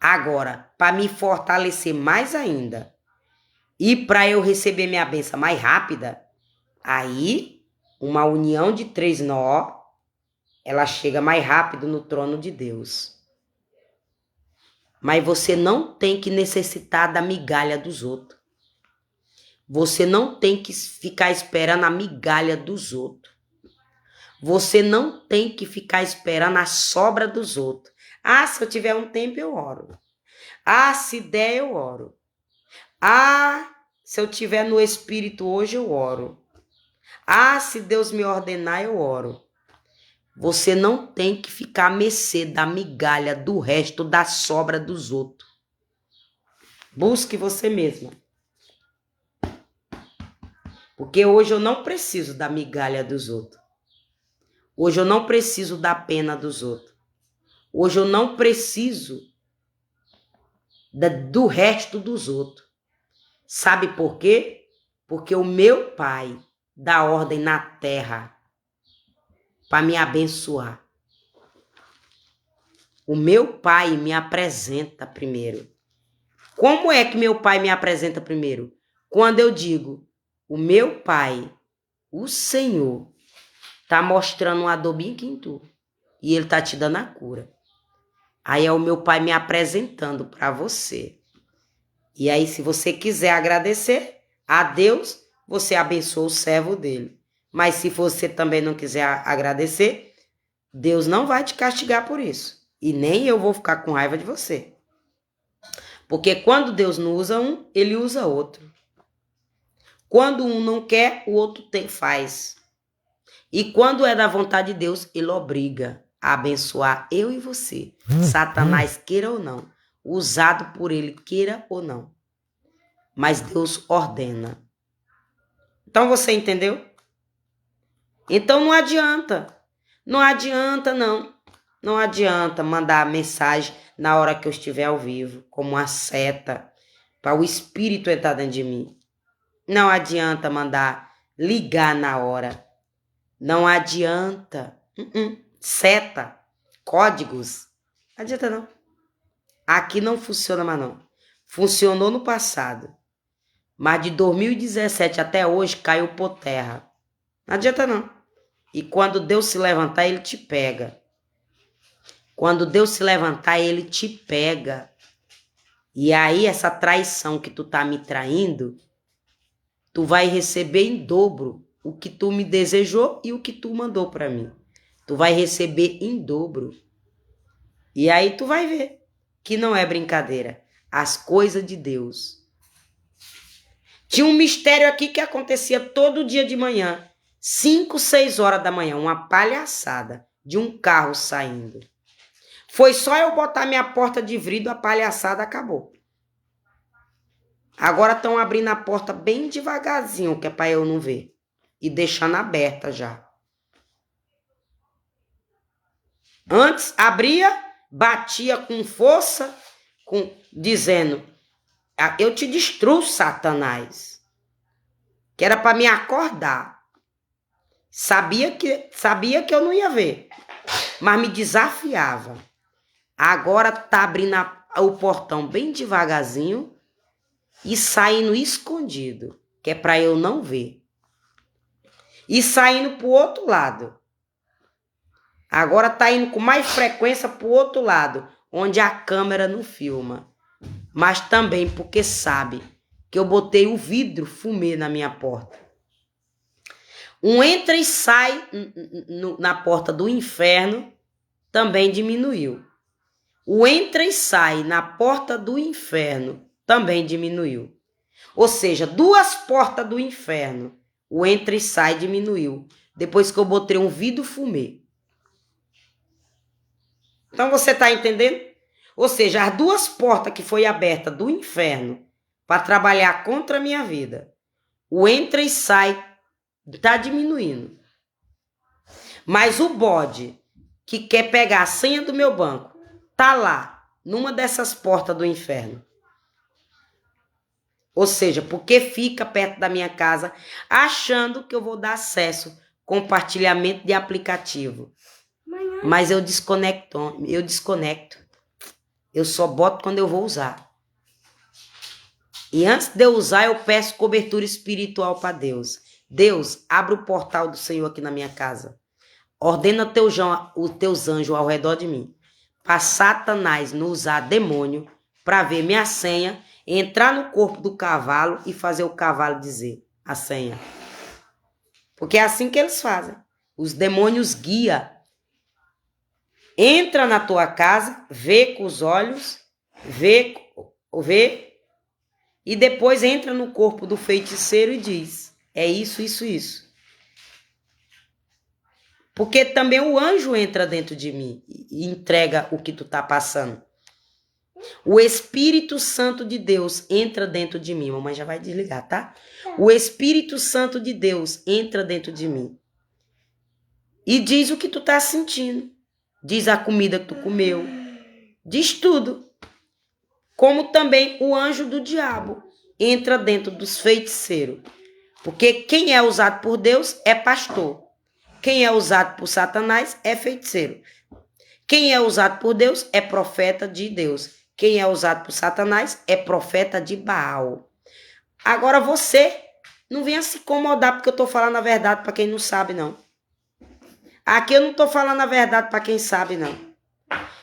S1: Agora, para me fortalecer mais ainda e para eu receber minha bênção mais rápida, aí uma união de 3 nó, ela chega mais rápido no trono de Deus. Mas você não tem que necessitar da migalha dos outros. Você não tem que ficar esperando a migalha dos outros. Você não tem que ficar esperando a sobra dos outros. Ah, se eu tiver um tempo, eu oro. Ah, se der, eu oro. Ah, se eu tiver no Espírito hoje, eu oro. Ah, se Deus me ordenar, eu oro. Você não tem que ficar à mercê da migalha do resto, da sobra dos outros. Busque você mesma. Porque hoje eu não preciso da migalha dos outros. Hoje eu não preciso da pena dos outros. Hoje eu não preciso do resto dos outros. Sabe por quê? Porque o meu Pai dá ordem na terra para me abençoar. O meu Pai me apresenta primeiro. Como é que meu Pai me apresenta primeiro? Quando eu digo, o meu Pai, o Senhor, tá mostrando um adobinho em tu e ele tá te dando a cura. Aí é o meu Pai me apresentando para você. E aí, se você quiser agradecer a Deus, você abençoa o servo dele. Mas se você também não quiser agradecer, Deus não vai te castigar por isso. E nem eu vou ficar com raiva de você. Porque quando Deus não usa um, ele usa outro. Quando um não quer, o outro faz. E quando é da vontade de Deus, ele obriga a abençoar eu e você. Satanás queira ou não. Usado por ele, queira ou não. Mas Deus ordena. Então você entendeu? Então não adianta. Não adianta, não. Não adianta mandar mensagem na hora que eu estiver ao vivo, como uma seta, para o Espírito entrar dentro de mim. Não adianta mandar ligar na hora. Não adianta. Seta, códigos. Não adianta, não. Aqui não funciona mais, não. Funcionou no passado. Mas de 2017 até hoje caiu por terra. Não adianta, não. E quando Deus se levantar, ele te pega. Quando Deus se levantar, ele te pega. E aí, essa traição que tu tá me traindo, tu vai receber em dobro o que tu me desejou e o que tu mandou para mim. Tu vai receber em dobro. E aí tu vai ver que não é brincadeira. As coisas de Deus. Tinha um mistério aqui que acontecia todo dia de manhã. 5, 6 horas da manhã. Uma palhaçada de um carro saindo. Foi só eu botar minha porta de vidro, a palhaçada acabou. Agora estão abrindo a porta bem devagarzinho, que é para eu não ver. E deixando aberta já. Antes abria, batia com força, dizendo, eu te destruo, Satanás. Que era para me acordar. Sabia que eu não ia ver, mas me desafiava. Agora tá abrindo o portão bem devagarzinho e saindo escondido, que é para eu não ver. E saindo pro outro lado. Agora tá indo com mais frequência pro outro lado, onde a câmera não filma. Mas também porque sabe que eu botei o vidro fumê na minha porta. Um entra e sai na porta do inferno também diminuiu. O entra e sai na porta do inferno também diminuiu. Ou seja, 2 portas do inferno, o entra e sai diminuiu. Depois que eu botei um vidro fumê. Então você está entendendo? Ou seja, as 2 portas que foi aberta do inferno para trabalhar contra a minha vida, o entra e sai está diminuindo. Mas o bode que quer pegar a senha do meu banco tá lá, numa dessas portas do inferno. Ou seja, porque fica perto da minha casa, achando que eu vou dar acesso, compartilhamento de aplicativo. Mas eu desconecto. Eu só boto quando eu vou usar. E antes de eu usar, eu peço cobertura espiritual para Deus. Deus, abre o portal do Senhor aqui na minha casa. Ordena os teus anjos ao redor de mim. Para Satanás não usar demônio para ver minha senha, entrar no corpo do cavalo e fazer o cavalo dizer a senha. Porque é assim que eles fazem. Os demônios guiam. Entra na tua casa, vê com os olhos, vê, e depois entra no corpo do feiticeiro e diz, é isso, isso, isso. Porque também o anjo entra dentro de mim e entrega o que tu tá passando. O Espírito Santo de Deus entra dentro de mim. Mamãe já vai desligar, tá? O Espírito Santo de Deus entra dentro de mim. E diz o que tu tá sentindo. Diz a comida que tu comeu. Diz tudo. Como também o anjo do diabo entra dentro dos feiticeiros. Porque quem é usado por Deus é pastor. Quem é usado por Satanás é feiticeiro. Quem é usado por Deus é profeta de Deus. Quem é usado por Satanás é profeta de Baal. Agora você não venha se incomodar porque eu estou falando a verdade para quem não sabe, não. Aqui eu não estou falando a verdade para quem sabe, não.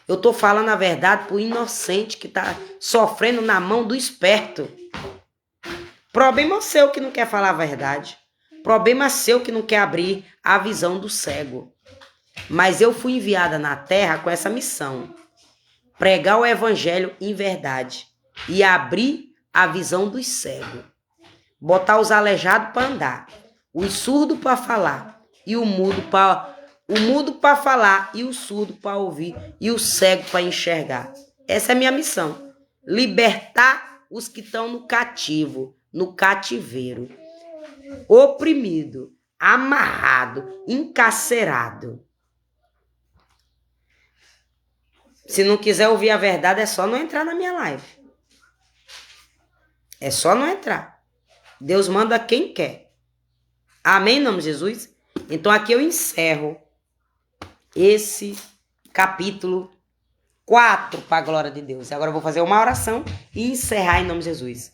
S1: Eu estou falando a verdade para o inocente que está sofrendo na mão do esperto. Problema seu que não quer falar a verdade. Problema seu que não quer abrir a visão do cego. Mas eu fui enviada na terra com essa missão. Pregar o evangelho em verdade. E abrir a visão dos cegos. Botar os aleijados para andar. Os surdos para falar. E o mudo para falar. E o surdo para ouvir. E o cego para enxergar. Essa é a minha missão. Libertar os que estão no cativo. No cativeiro. Oprimido. Amarrado. Encarcerado. Se não quiser ouvir a verdade, é só não entrar na minha live. É só não entrar. Deus manda quem quer. Amém, em nome de Jesus? Então aqui eu encerro esse capítulo 4 para a glória de Deus. Agora eu vou fazer uma oração e encerrar em nome de Jesus.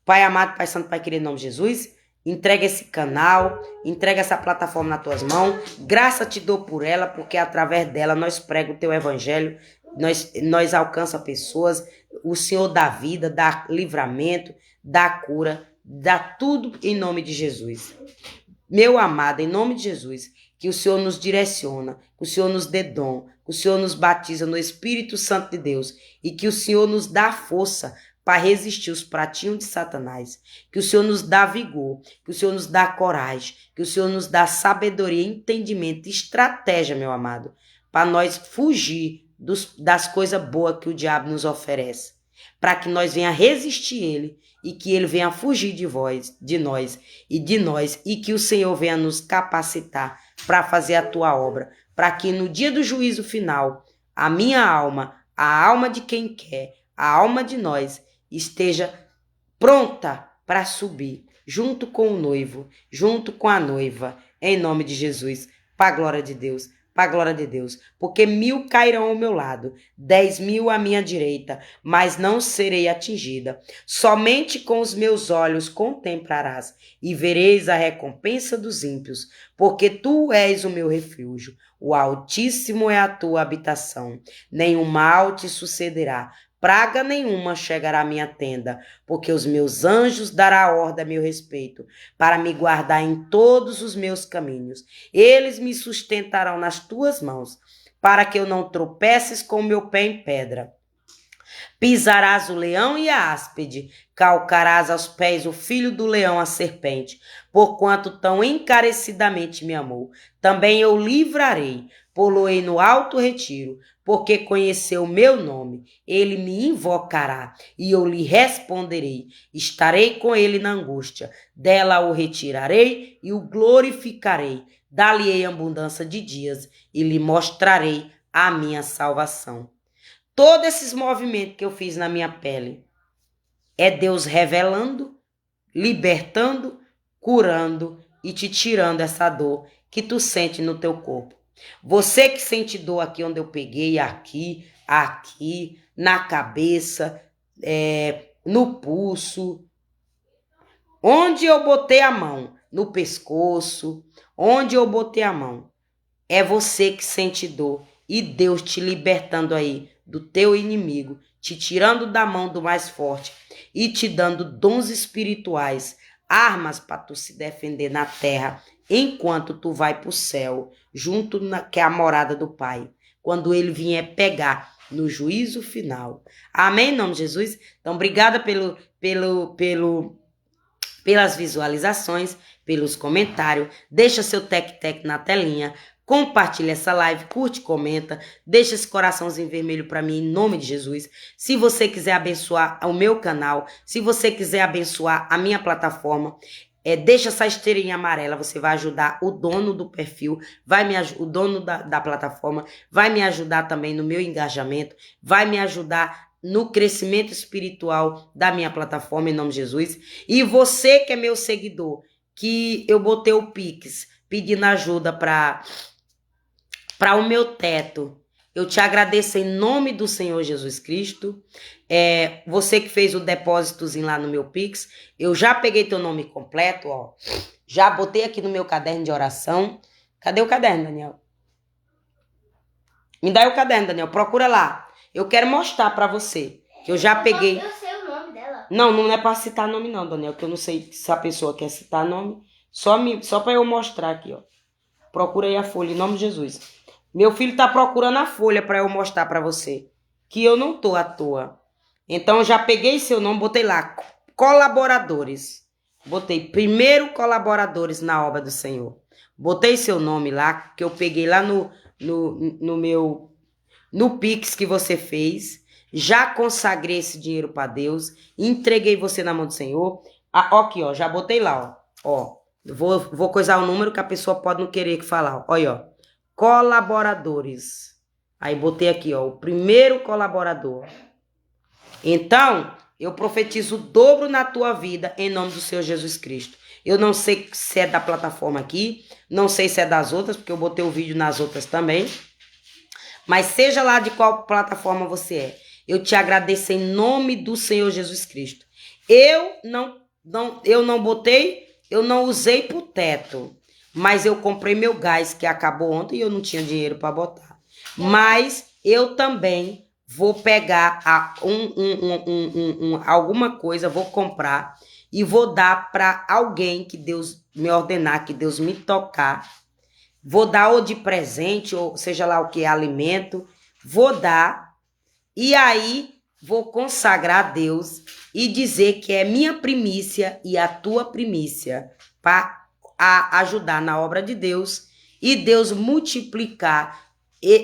S1: Pai amado, Pai santo, Pai querido, em nome de Jesus, entrega esse canal, entrega essa plataforma nas tuas mãos. Graça te dou por ela, porque através dela nós pregamos o teu evangelho, nós alcançamos pessoas. O Senhor dá vida, dá livramento, dá cura, dá tudo em nome de Jesus. Meu amado, em nome de Jesus, que o Senhor nos direciona, que o Senhor nos dê dom, que o Senhor nos batiza no Espírito Santo de Deus e que o Senhor nos dá força para resistir os pratinhos de Satanás, que o Senhor nos dá vigor, que o Senhor nos dá coragem, que o Senhor nos dá sabedoria, entendimento, estratégia, meu amado, para nós fugir das coisas boas que o diabo nos oferece, para que nós venha resistir ele e que ele venha fugir de nós, e que o Senhor venha nos capacitar para fazer a tua obra, para que no dia do juízo final, a minha alma, a alma de quem quer, a alma de nós, esteja pronta para subir, junto com o noivo, junto com a noiva, em nome de Jesus, para a glória de Deus, para a glória de Deus. Porque 1000 cairão ao meu lado, 10.000 à minha direita, mas não serei atingida. Somente com os meus olhos contemplarás e vereis a recompensa dos ímpios, porque tu és o meu refúgio. O Altíssimo é a tua habitação. Nenhum mal te sucederá. Praga nenhuma chegará à minha tenda, porque os meus anjos dará ordem a meu respeito, para me guardar em todos os meus caminhos. Eles me sustentarão nas tuas mãos, para que eu não tropeces com o meu pé em pedra. Pisarás o leão e a áspide, calcarás aos pés o filho do leão, a serpente, porquanto tão encarecidamente me amou. Também eu livrarei, pô-lo-ei no alto retiro, porque conheceu o meu nome. Ele me invocará, e eu lhe responderei. Estarei com ele na angústia, dela o retirarei e o glorificarei. Dar-lhe-ei abundância de dias, e lhe mostrarei a minha salvação. Todos esses movimentos que eu fiz na minha pele é Deus revelando, libertando, curando e te tirando essa dor que tu sente no teu corpo. Você que sente dor aqui onde eu peguei, aqui, na cabeça, no pulso, onde eu botei a mão, no pescoço, onde eu botei a mão, é você que sente dor e Deus te libertando aí do teu inimigo, te tirando da mão do mais forte e te dando dons espirituais, armas para tu se defender na terra, enquanto tu vai para o céu, que é a morada do Pai, quando ele vier pegar no juízo final. Amém, em nome de Jesus? Então, obrigada pelas visualizações, pelos comentários. Deixa seu tec-tec na telinha. Compartilha essa live, curte, comenta, deixa esse coraçãozinho vermelho para mim, em nome de Jesus. Se você quiser abençoar o meu canal, se você quiser abençoar a minha plataforma, deixa essa esteirinha amarela, você vai ajudar o dono do perfil, o dono da plataforma, vai me ajudar também no meu engajamento, vai me ajudar no crescimento espiritual da minha plataforma, em nome de Jesus. E você que é meu seguidor, que eu botei o Pix, pedindo ajuda para o meu teto, eu te agradeço em nome do Senhor Jesus Cristo. Você que fez o depósitozinho lá no meu Pix, eu já peguei teu nome completo, ó. Já botei aqui no meu caderno de oração. Cadê o caderno, Daniel? Me dá aí o caderno, Daniel. Procura lá. Eu quero mostrar pra você que eu já peguei.
S2: Eu sei o nome dela.
S1: Não é pra citar nome não, Daniel, que eu não sei se a pessoa quer citar nome. Só pra eu mostrar aqui, ó. Procura aí a folha, em nome de Jesus. Meu filho tá procurando a folha para eu mostrar para você que eu não tô à toa. Então, eu já peguei seu nome, botei lá, colaboradores. Botei primeiro colaboradores na obra do Senhor. Botei seu nome lá, que eu peguei lá no Pix que você fez. Já consagrei esse dinheiro para Deus. Entreguei você na mão do Senhor. Aqui, ó, já botei lá, ó. Vou coisar o número que a pessoa pode não querer que falar. Olha, ó. Colaboradores. Aí botei aqui, ó, o primeiro colaborador. Então, eu profetizo o dobro na tua vida em nome do Senhor Jesus Cristo. Eu não sei se é da plataforma aqui, não sei se é das outras, porque eu botei o vídeo nas outras também. Mas seja lá de qual plataforma você é, eu te agradeço em nome do Senhor Jesus Cristo. Eu não usei pro teto. Mas eu comprei meu gás, que acabou ontem, e eu não tinha dinheiro para botar. Mas eu também vou pegar alguma coisa, vou comprar e vou dar para alguém que Deus me ordenar, que Deus me tocar. Vou dar ou de presente, ou seja lá o que é alimento. Vou dar e aí vou consagrar a Deus e dizer que é minha primícia e a tua primícia para a ajudar na obra de Deus e Deus multiplicar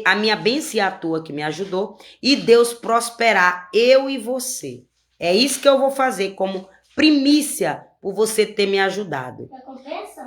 S1: a minha bênção e a tua que me ajudou e Deus prosperar eu e você. É isso que eu vou fazer como primícia por você ter me ajudado.
S2: Recompensa?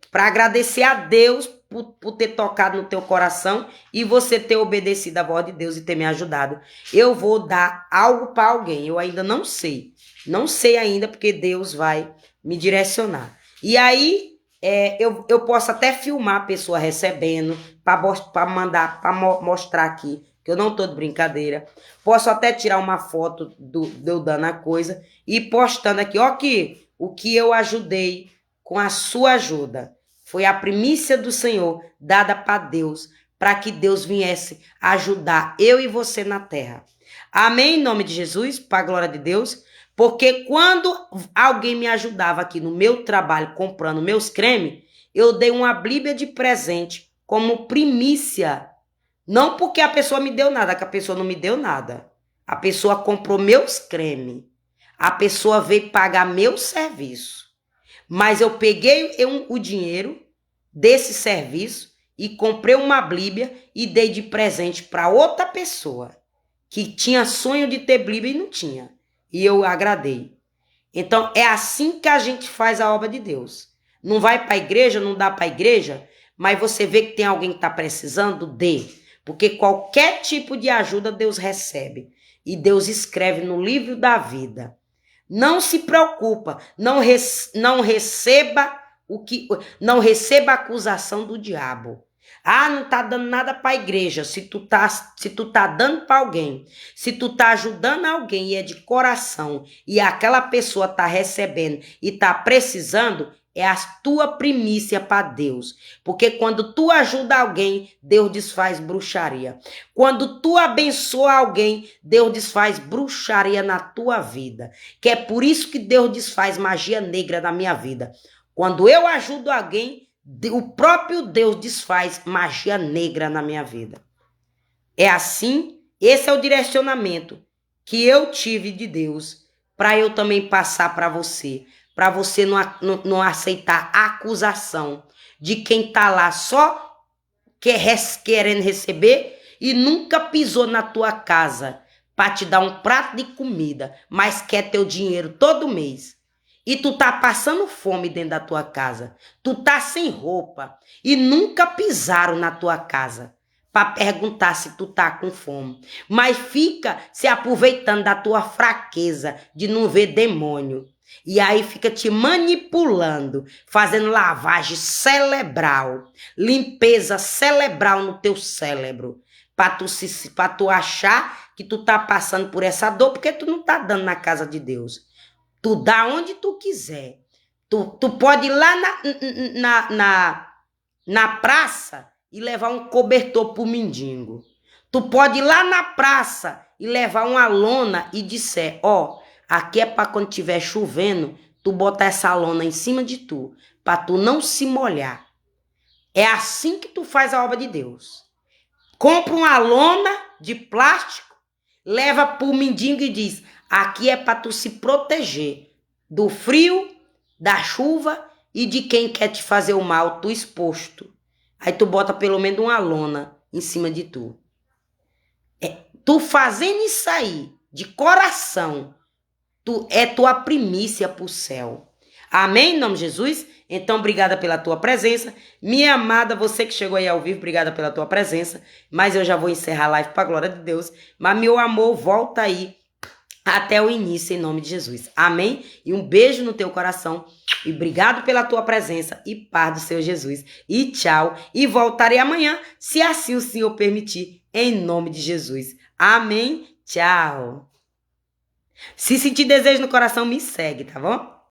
S1: Para agradecer a Deus por ter tocado no teu coração e você ter obedecido a voz de Deus e ter me ajudado. Eu vou dar algo para alguém, eu ainda não sei. Não sei ainda porque Deus vai me direcionar. E aí, Eu posso até filmar a pessoa recebendo, para mandar, para mostrar aqui, que eu não tô de brincadeira. Posso até tirar uma foto de eu dando a coisa e postando aqui, ó, aqui, o que eu ajudei com a sua ajuda. Foi a primícia do Senhor dada para Deus, para que Deus viesse ajudar eu e você na terra. Amém? Em nome de Jesus, para a glória de Deus. Porque quando alguém me ajudava aqui no meu trabalho comprando meus cremes, eu dei uma Bíblia de presente como primícia. Não porque a pessoa me deu nada, que a pessoa não me deu nada. A pessoa comprou meus cremes. A pessoa veio pagar meu serviço. Mas eu peguei o dinheiro desse serviço e comprei uma Bíblia e dei de presente para outra pessoa que tinha sonho de ter Bíblia e não tinha. E eu agradei. Então, é assim que a gente faz a obra de Deus. Não vai para a igreja, não dá para a igreja, mas você vê que tem alguém que está precisando, dê. Porque qualquer tipo de ajuda Deus recebe. E Deus escreve no livro da vida. Não se preocupa, não receba não receba a acusação do diabo. Ah, não tá dando nada para a igreja. Se tu tá dando para alguém, se tu tá ajudando alguém e é de coração e aquela pessoa tá recebendo e tá precisando, é a tua primícia para Deus. Porque quando tu ajuda alguém, Deus desfaz bruxaria. Quando tu abençoa alguém, Deus desfaz bruxaria na tua vida. Que é por isso que Deus desfaz magia negra na minha vida. Quando eu ajudo alguém, o próprio Deus desfaz magia negra na minha vida. É assim, esse é o direcionamento que eu tive de Deus para eu também passar para você não aceitar a acusação de quem está lá só querendo receber e nunca pisou na tua casa para te dar um prato de comida, mas quer teu dinheiro todo mês. E tu tá passando fome dentro da tua casa. Tu tá sem roupa e nunca pisaram na tua casa para perguntar se tu tá com fome. Mas fica se aproveitando da tua fraqueza de não ver demônio. E aí fica te manipulando, fazendo lavagem cerebral, limpeza cerebral no teu cérebro, para tu achar que tu tá passando por essa dor porque tu não tá dando na casa de Deus. Tu dá onde tu quiser. Tu pode ir lá na praça e levar um cobertor pro mendigo. Tu pode ir lá na praça e levar uma lona e disser, ó, aqui é para quando tiver chovendo, tu botar essa lona em cima de tu, para tu não se molhar. É assim que tu faz a obra de Deus. Compra uma lona de plástico, leva pro mendigo e diz, aqui é para tu se proteger do frio, da chuva e de quem quer te fazer o mal, tu exposto. Aí tu bota pelo menos uma lona em cima de tu. Tu fazendo isso aí, de coração, é tua primícia pro céu. Amém, em nome de Jesus? Então, obrigada pela tua presença. Minha amada, você que chegou aí ao vivo, obrigada pela tua presença. Mas eu já vou encerrar a live para a glória de Deus. Mas, meu amor, volta aí até o início, em nome de Jesus. Amém? E um beijo no teu coração. E obrigado pela tua presença e paz do Senhor Jesus. E tchau. E voltarei amanhã, se assim o Senhor permitir, em nome de Jesus. Amém? Tchau. Se sentir desejo no coração, me segue, tá bom?